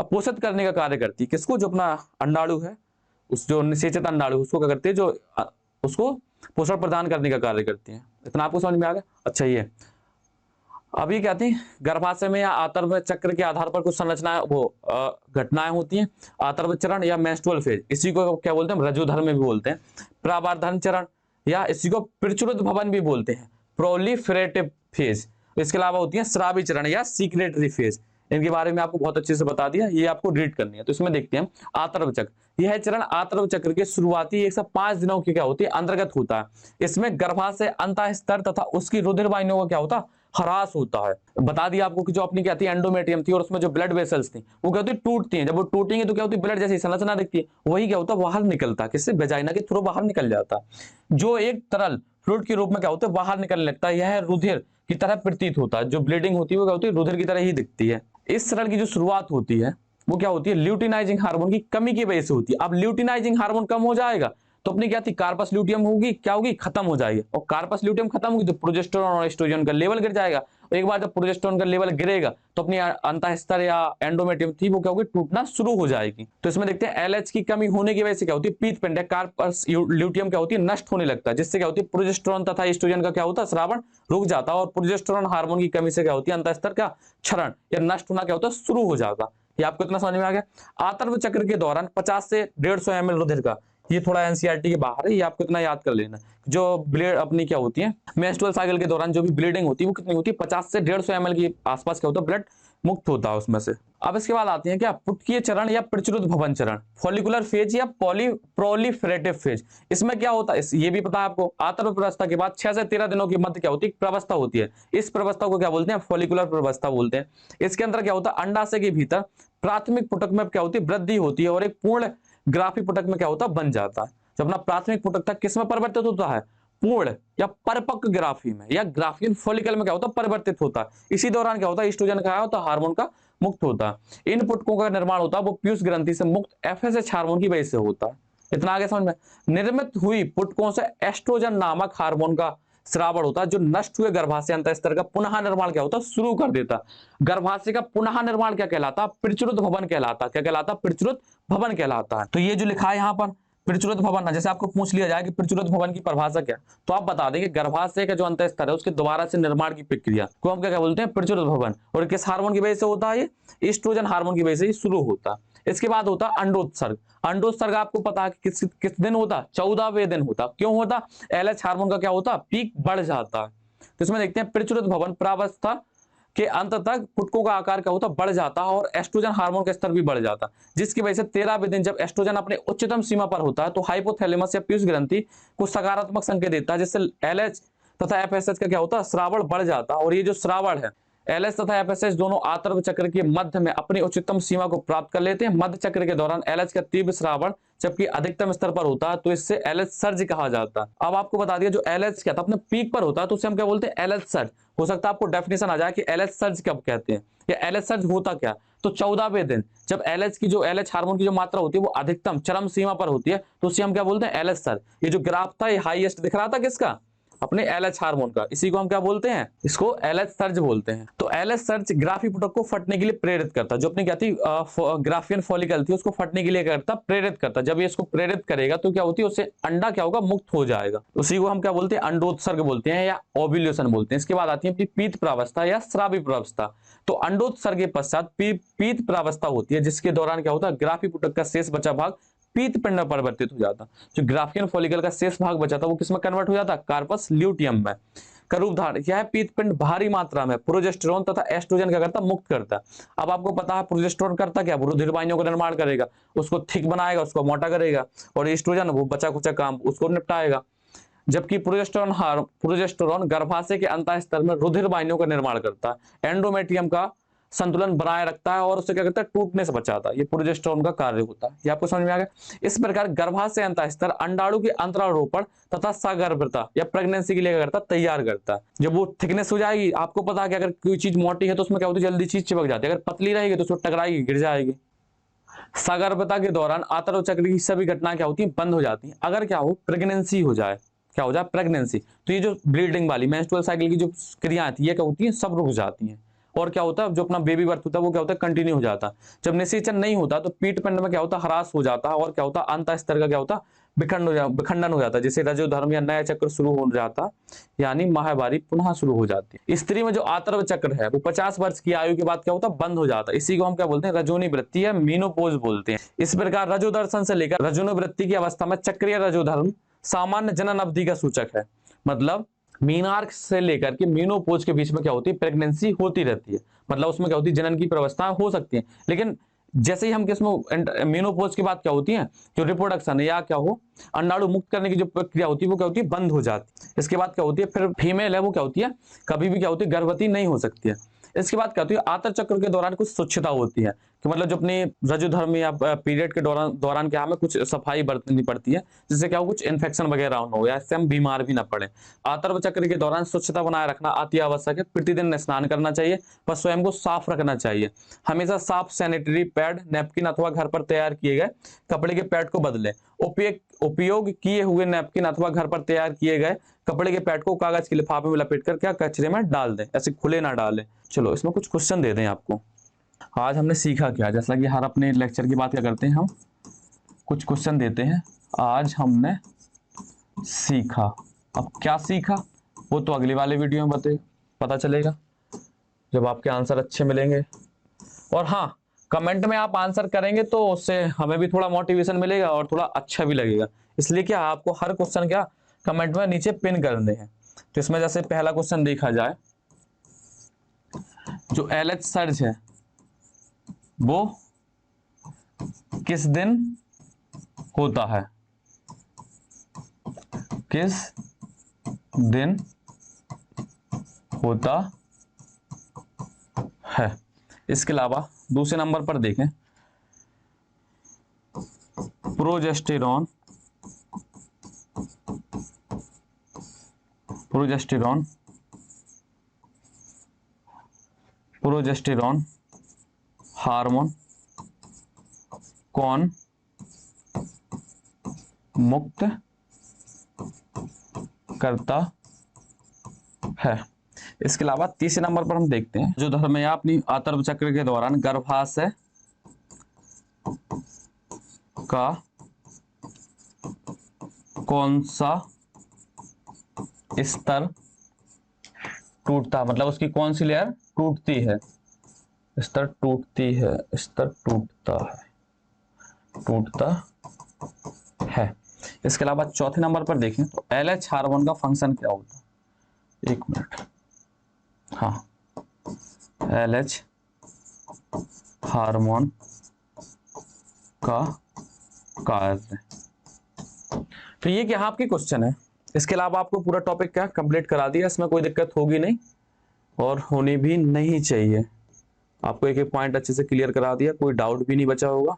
पोषित करने का कार्य करती है। किसको, जो अपना अंडाणु है, उस जो निषेचन अंडाणु उसको क्या करती है, जो उसको पोषण प्रदान करने का कार्य करती है। इतना आपको समझ में आ गया। अच्छा, ये अब ये कहती है गर्भाशय में या आतर्व चक्र के आधार पर कुछ संरचनाएं घटनाएं होती हैं। आतर्व चरण या मेंस्ट्रुअल फेज, इसी को क्या बोलते हैं, रजोधर्म में भी बोलते हैं। प्रावार्धन चरण या इसी को प्रचुरित भवन भी बोलते हैं, प्रोलिफरेटिव फेज। इसके अलावा होती है स्रावी चरण या सीक्रेटरी फेज। इनके बारे में आपको बहुत अच्छे से बता दिया, ये आपको रीड करनी है। तो इसमें देखते हैं आतर्व चक्र। यह चरण आतर्व चक्र के शुरुआती 1 से 5 दिनों की क्या होती है, अंतर्गत होता है। इसमें गर्भाशय अंतः स्तर तथा उसकी रुधिर वाहिनियों का क्या होता है, ह्रास होता है। बता दिया आपको कि जो अपनी क्या थी, एंडोमेट्रियम थी और उसमें जो ब्लड वेसल्स थी वो क्या होती है, टूटती हैं। जब वो टूटेंगे तो क्या होती है, ब्लड जैसी संरचना दिखती है, वही क्या होता है, बाहर निकलता है। किससे, वेजाइना के थ्रू बाहर निकल जाता है। जो एक तरल फ्लूइड के रूप में क्या होता है, बाहर निकलने लगता है। यह रुधिर की तरह प्रतीत होता है। जो ब्लीडिंग होती है वो क्या होती है, रुधिर की तरह ही दिखती है। इस चरण की जो शुरुआत होती है वो क्या होती है, ल्यूटिनाइजिंग हार्मोन की कमी की वजह से होती है। अब ल्यूटिनाइजिंग हार्मोन कम हो जाएगा तो अपनी क्या थी, कार्पस ल्यूटियम होगी, क्या होगी, खत्म हो जाएगी। और कार्पस ल्यूटियम खत्म होगी तो प्रोजेस्टेरोन और एस्ट्रोजन का लेवल गिर जाएगा। और एक बार जब प्रोजेस्टेरोन का लेवल गिरेगा तो अपनी अंतःस्तर या एंडोमेट्रियम थी वो क्या होगी, टूटना शुरू हो जाएगी। तो इसमें देखते हैं एलएच की कमी होने की वजह से क्या होती है, पीत पिंड कार्पस ल्यूटियम क्या होती है, नष्ट होने लगता है। जिससे क्या होती है, प्रोजेस्टेरोन तथा एस्ट्रोजन का क्या होता है, स्रावण रुक जाता है। और प्रोजेस्टेरोन हार्मोन की कमी से क्या होती है, अंतःस्तर का क्षरण या नष्ट होना क्या होता है, शुरू हो जाता। ये आपको इतना समझ में आ गया। आतर्व चक्र के दौरान 50 से 150 ml रुधिर का, ये थोड़ा एनसीईआरटी के बाहर है, ये आपको इतना याद कर लेना। जो ब्लीड अपनी क्या होती है, मेंस्ट्रुअल साइकिल के दौरान जो भी ब्लीडिंग होती है वो कितनी होती है, 50 से 150 ml के आसपास क्या होता है, ब्लड मुक्त होता है उसमें से। अब इसके बाद आती है क्या, पुटकीय चरण या प्रचुरित भवन चरण, फॉलिकुलर फेज या प्रोलिफरेटिव फेज। इसमें क्या होता है, ये भी पता है आपको। आतर्व प्रावस्था के बाद 6 से 13 दिनों की मध्य क्या होती है, प्रावस्था होती है। इस प्रावस्था को क्या बोलते हैं, फॉलिकुलर प्रावस्था बोलते हैं। इसके अंदर क्या होता है, अंडाशय के भीतर प्राथमिक पुटक में क्या होती है, वृद्धि होती है और एक पूर्ण ग्राफी पुटक में क्या होता है, बन जाता है। जब अपना प्राथमिक पुटक था किस में परिवर्तित होता है, पूर्ण या परिपक्व ग्राफी में या ग्राफियन फॉलिकल में क्या होता है, परिवर्तित होता है। इसी दौरान क्या होता है, एस्ट्रोजन का होता है, हार्मोन का मुक्त होता है। इन पुटकों का निर्माण होता है वो पीयूष ग्रंथि से मुक्त एफएसएच हार्मोन की वजह से होता है। इतना आगे समझ में। निर्मित हुई पुटकों से एस्ट्रोजन नामक हार्मोन का श्रावण होता है, जो नष्ट हुए गर्भाशय अंतःस्तर का पुनः निर्माण क्या होता है, शुरू कर देता। गर्भाशय का पुनः निर्माण क्या कहलाता, प्रचुरित भवन कहलाता। क्या कहलाता, प्रचुरित भवन कहलाता है। तो ये जो लिखा है यहाँ पर प्रचुरित भवन, जैसे आपको पूछ लिया जाए कि प्रचुरित भवन की परिभाषा क्या, तो आप बता देंगे गर्भाशय का जो अंतःस्तर है उसके दोबारा से निर्माण की प्रक्रिया को हम क्या बोलते हैं, प्रचुरित भवन। और किस हार्मोन की वजह से होता है, ये एस्ट्रोजन हार्मोन की वजह से ही शुरू होता है। इसके बाद होता है अंडोत्सर्ग। अंडोत्सर्ग आपको पता है कि किस दिन होता है, 14वें दिन होता। क्यों होता, एलएच हार्मोन का क्या होता, पीक बढ़ जाता है। तो इसमें देखते हैं प्रचुरित भवन प्रावस्था के अंत तक पुटकों का आकार क्या होता, बढ़ जाता है और एस्ट्रोजन हार्मोन का स्तर भी बढ़ जाता है। जिसकी वजह से 13वें दिन जब एस्ट्रोजन अपने उच्चतम सीमा पर होता है तो हाइपोथैलेमस या पीयूष ग्रंथि को सकारात्मक संकेत देता है, जिससे एलएच तथा एफएसएच का क्या होता है, श्रावण बढ़ जाता है। और ये जो श्रावण है, एलएच तथा एफएसएच दोनों आतर्व चक्र के मध्य में अपनी उच्चतम सीमा को प्राप्त कर लेते हैं। मध्य चक्र के दौरान एलएच का तीव्र श्रावण जबकि अधिकतम स्तर पर होता है तो इससे एलएच सर्ज कहा जाता है। अब आपको बता दिया जो एलएच क्या था, अपने पीक पर होता है तो उसे हम क्या बोलते हैं, एलएच सर्ज। हो सकता है आपको डेफिनेशन आ जाए कि एलएच सर्ज कब कहते हैं या एलएच सर्ज होता क्या। तो 14वें दिन जब एलएच हार्मोन की जो मात्रा होती है वो अधिकतम चरम सीमा पर होती है तो उसे हम क्या बोलते हैं, एलएच सर्ज। ये जो ग्राफ था ये हाईएस्ट दिख रहा था किसका, अपने एलएच हार्मोन का, इसी को हम क्या बोलते हैं, इसको एलएच सर्ज बोलते हैं। तो एलएच सर्ज ग्राफी पुटक को फटने के लिए प्रेरित करता, जो अपनी क्या थी ग्राफियन फॉलिकल थी उसको फटने के लिए करता, प्रेरित करता। जब ये इसको प्रेरित करेगा तो क्या होती है, उससे अंडा क्या होगा, मुक्त हो जाएगा। उसी को हम क्या बोलते हैं, अंडोत्सर्ग बोलते हैं या ओव्यूलेशन बोलते हैं। इसके बाद आती है अपनी पीत प्रावस्था या श्रावी प्रावस्था। तो अंडोत्सर्ग के पश्चात पीत प्रावस्था होती है, जिसके दौरान क्या होता है, ग्राफी पुटक का शेष बचा भाग पीत पिंड में परिवर्तित हो जाता। जो ग्राफियन फॉलिकल का शेष भाग बचा था वो किसमें कन्वर्ट हो जाता, कार्पस ल्यूटियम में। का रूप धारण, यह पीत पिंड भारी मात्रा में प्रोजेस्टेरोन तथा एस्ट्रोजन क्या करता, मुक्त करता। अब आपको पता है प्रोजेस्टेरोन करता क्या, रुधिर वाहिनियों का निर्माण करेगा, उसको थिक बनाएगा, उसको मोटा करेगा। और एस्ट्रोजन वो बचा कुचा काम उसको निपटाएगा। जबकि प्रोजेस्टेरोन गर्भाशय के अंतःस्तर में रुधिर वाहिनियों का निर्माण करता है, एंडोमेट्रियम का संतुलन बनाए रखता है और उसे क्या करता है, टूटने से बचाता है। ये प्रोजेस्टेरोन का कार्य होता है। ये आपको समझ में आ गया। इस प्रकार गर्भाशय अंतःस्तर अंडाणु के अंतरारोपण तथा सगर्भता या प्रेगनेंसी के लिए क्या करता है, तैयार करता है। जब वो थिकनेस हो जाएगी, आपको पता है कि अगर कोई चीज मोटी है तो उसमें क्या होती है, जल्दी चीज चिपक जाती है, अगर पतली रहेगी तो उसको टकराएगी, गिर जाएगी। सगर्भता के दौरान आतरव चक्र की सभी घटनाएं क्या होती हैं, बंद हो जाती हैं। अगर क्या हो, प्रेगनेंसी हो जाए, क्या हो जाए, प्रेगनेंसी, तो ये जो ब्लीडिंग वाली मेंस्ट्रुअल साइकिल की जो क्रियाएं थी, ये क्या होती हैं, सब रुक जाती हैं। और क्या होता है, जो अपना बेबी बर्थ होता है वो क्या होता है, कंटिन्यू हो जाता है। जब निषेचन नहीं होता तो पीट पिंड में क्या होता है, ह्रास हो जाता है और क्या होता है, अंत स्तर का क्या होता है, विखंडन हो जाता है, जिससे रजोधर्म या नया चक्र शुरू हो जाता, यानी माहवारी पुनः शुरू हो जाती है। स्त्री में जो आतर्व चक्र है वो 50 वर्ष की आयु के बाद क्या होता है, बंद हो जाता है। इसी को हम क्या बोलते हैं, रजोनी वृत्ति या मीनोपोज बोलते हैं। इस प्रकार रजोदर्शन से लेकर रजोनी वृत्ति की अवस्था में चक्रीय रजोधर्म सामान्य जनन अवधि का सूचक है। मतलब मीनार्क से लेकर के मीनोपोज के बीच में क्या होती है, प्रेगनेंसी होती रहती है। मतलब उसमें क्या होती है, जनन की प्रवस्थाएं हो सकती हैं, लेकिन जैसे ही हम किसमें मीनोपोज की बात क्या होती है, जो रिप्रोडक्शन है या क्या हो, अंडाणु मुक्त करने की जो प्रक्रिया होती है वो क्या होती है, बंद हो जाती है। इसके बाद क्या होती है, फिर फीमेल है वो क्या होती है, कभी भी क्या होती है, गर्भवती नहीं हो सकती है। इसके बाद क्या होती है, आतर चक्र के दौरान कुछ स्वच्छता होती है, कि मतलब जो अपनी रजोधर्म या पीरियड के दौरान क्या हमें कुछ सफाई बरतनी पड़ती है, जिससे क्या हो, कुछ इन्फेक्शन वगैरह हो या इससे हम बीमार भी ना पड़े। आतर्व चक्र के दौरान स्वच्छता बनाए रखना अति आवश्यक है। प्रतिदिन स्नान करना चाहिए, पर स्वयं को साफ रखना चाहिए। हमेशा साफ सैनिटरी पैड, नैपकिन अथवा घर पर तैयार किए गए कपड़े के पैड को बदलें। उपयोग किए हुए नैपकिन अथवा घर पर तैयार किए गए कपड़े के पैड को कागज के लिफाफे में लपेट कर क्या कचरे में डाल दें, ऐसे खुले ना डालें। चलो इसमें कुछ क्वेश्चन दे दें आपको। आज हमने सीखा क्या, जैसा कि हर अपने लेक्चर की बात क्या करते हैं, हम कुछ क्वेश्चन देते हैं। आज हमने सीखा, अब क्या सीखा वो तो अगले वाले वीडियो में पता चलेगा, जब आपके आंसर अच्छे मिलेंगे। और हाँ, कमेंट में आप आंसर करेंगे तो उससे हमें भी थोड़ा मोटिवेशन मिलेगा और थोड़ा अच्छा भी लगेगा। इसलिए क्या आपको हर क्वेश्चन क्या कमेंट में नीचे पिन करने हैं। तो इसमें जैसे पहला क्वेश्चन देखा जाए, जो LH सर्ज है वो किस दिन होता है, किस दिन होता है। इसके अलावा दूसरे नंबर पर देखें, प्रोजेस्टेरॉन हार्मोन कौन मुक्त करता है। इसके अलावा तीसरे नंबर पर हम देखते हैं, जो धर्म या अपनी आतर्व चक्र के दौरान गर्भाशय का कौन सा स्तर टूटता, मतलब उसकी कौन सी लेयर टूटती है, स्तर टूटती है, स्तर टूटता है। इसके अलावा चौथे नंबर पर देखें तो LH हार्मोन का फंक्शन क्या होता है। एक मिनट, हाँ, LH हार्मोन का कार्य। तो ये क्या आपके क्वेश्चन है। इसके अलावा आपको पूरा टॉपिक क्या कंप्लीट करा दिया, इसमें कोई दिक्कत होगी नहीं और होनी भी नहीं चाहिए। आपको एक एक पॉइंट अच्छे से क्लियर करा दिया, कोई डाउट भी नहीं बचा होगा।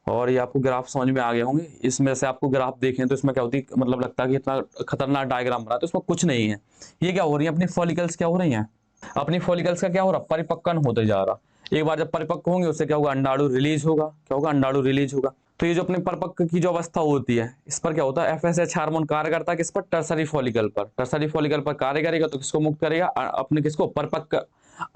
और ये आपको ग्राफ समझ में आ गए होंगे। इसमें से आपको ग्राफ देखें तो इसमें क्या होती है, मतलब लगता है कि इतना खतरनाक डायग्राम बना, तो इसमें कुछ नहीं है। ये क्या हो रही है, अपनी फॉलिकल्स क्या हो रही हैं, अपनी फॉलिकल्स का क्या हो रहा है, परिपक्वन होते जा रहा। एक बार जब परिपक्व होंगे उससे क्या होगा, अंडाणु रिलीज होगा। क्या होगा, अंडाणु रिलीज होगा। तो ये जो अपने परिपक्व की जो अवस्था होती है, इस पर क्या होता है, FSH हार्मोन कार्य करता है किस पर, टर्सरी फॉलिकल पर। टर्सरी फॉलिकल पर कार्य करेगा तो किसको मुक्त करेगा, अपने किसको, परिपक्व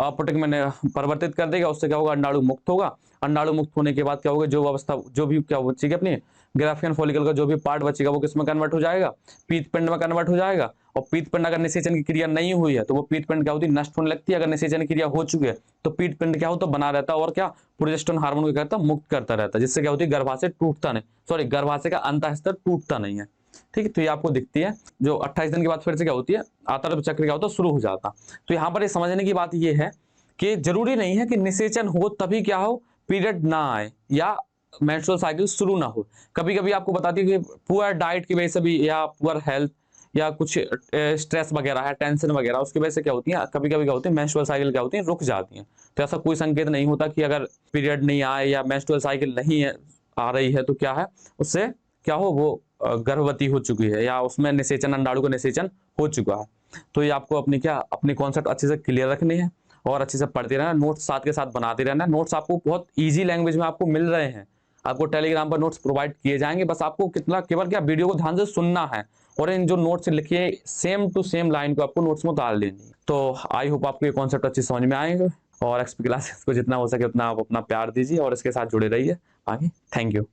अपटिक में परिवर्तित कर देगा। उससे क्या होगा, अंडाणु मुक्त होगा। अंडाणु मुक्त होने के बाद क्या होगा, जो अवस्था जो भी क्या बचेगी अपनी ग्राफियन फॉलिकल का जो भी पार्ट बचेगा वो किसमें कन्वर्ट हो जाएगा, पीत पिंड में कन्वर्ट हो जाएगा। और पीत पिंड अगर निषेचन की क्रिया नहीं हुई है तो वो पीत पिंड क्या होती है, नष्ट होने लगती है। अगर निषेचन की क्रिया हो चुकी है तो पीत पिंड क्या होता है, बना रहता है और क्या प्रोजेस्टेरोन हार्मोन को कहता है मुक्त करता रहता है, जिससे क्या होती है, गर्भाशय टूटता नहीं, सॉरी गर्भाशय का अंतःस्तर टूटता नहीं है। ठीक है, तो ये आपको दिखती है। जो 28 दिन के बाद फिर से क्या होती है, आतर्व चक्र क्या होता है, शुरू हो जाता। तो यहाँ पर ये समझने की बात ये है कि जरूरी नहीं है कि निषेचन हो तभी क्या हो, पीरियड ना आए या मेंस्ट्रुअल साइकिल शुरू ना हो। कभी कभी आपको बताती है कि पुअर डाइट की वजह से भी या पुअर हेल्थ या कुछ स्ट्रेस वगैरह है, टेंशन वगैरह, उसकी वजह से क्या होती है, कभी कभी क्या होती है मेंस्ट्रुअल साइकिल क्या होती है, रुक जाती है। तो ऐसा कोई संकेत नहीं होता कि अगर पीरियड नहीं आए या मेंस्ट्रुअल साइकिल नहीं है, आ रही है, तो क्या है उससे क्या हो, वो गर्भवती हो चुकी है या उसमें निषेचन, अंडाणु का निषेचन हो चुका है। तो ये आपको अपनी क्या, अपनी कॉन्सेप्ट अच्छे से क्लियर रखनी है और अच्छे से पढ़ते रहना, नोट्स साथ के साथ बनाते रहना। नोट्स आपको बहुत ईजी लैंग्वेज में आपको मिल रहे हैं, आपको टेलीग्राम पर नोट्स प्रोवाइड किए जाएंगे, बस आपको कितना केवल क्या वीडियो को ध्यान से सुनना है और इन जो नोट्स लिखिए सेम टू सेम लाइन को आपको नोट्स में उतार लेनी है। तो आई होप आपको ये कॉन्सेप्ट अच्छी समझ में आएंगे और एक्सपी क्लासेस को जितना हो सके उतना आप अपना प्यार दीजिए और इसके साथ जुड़े रहिए। आगे थैंक यू।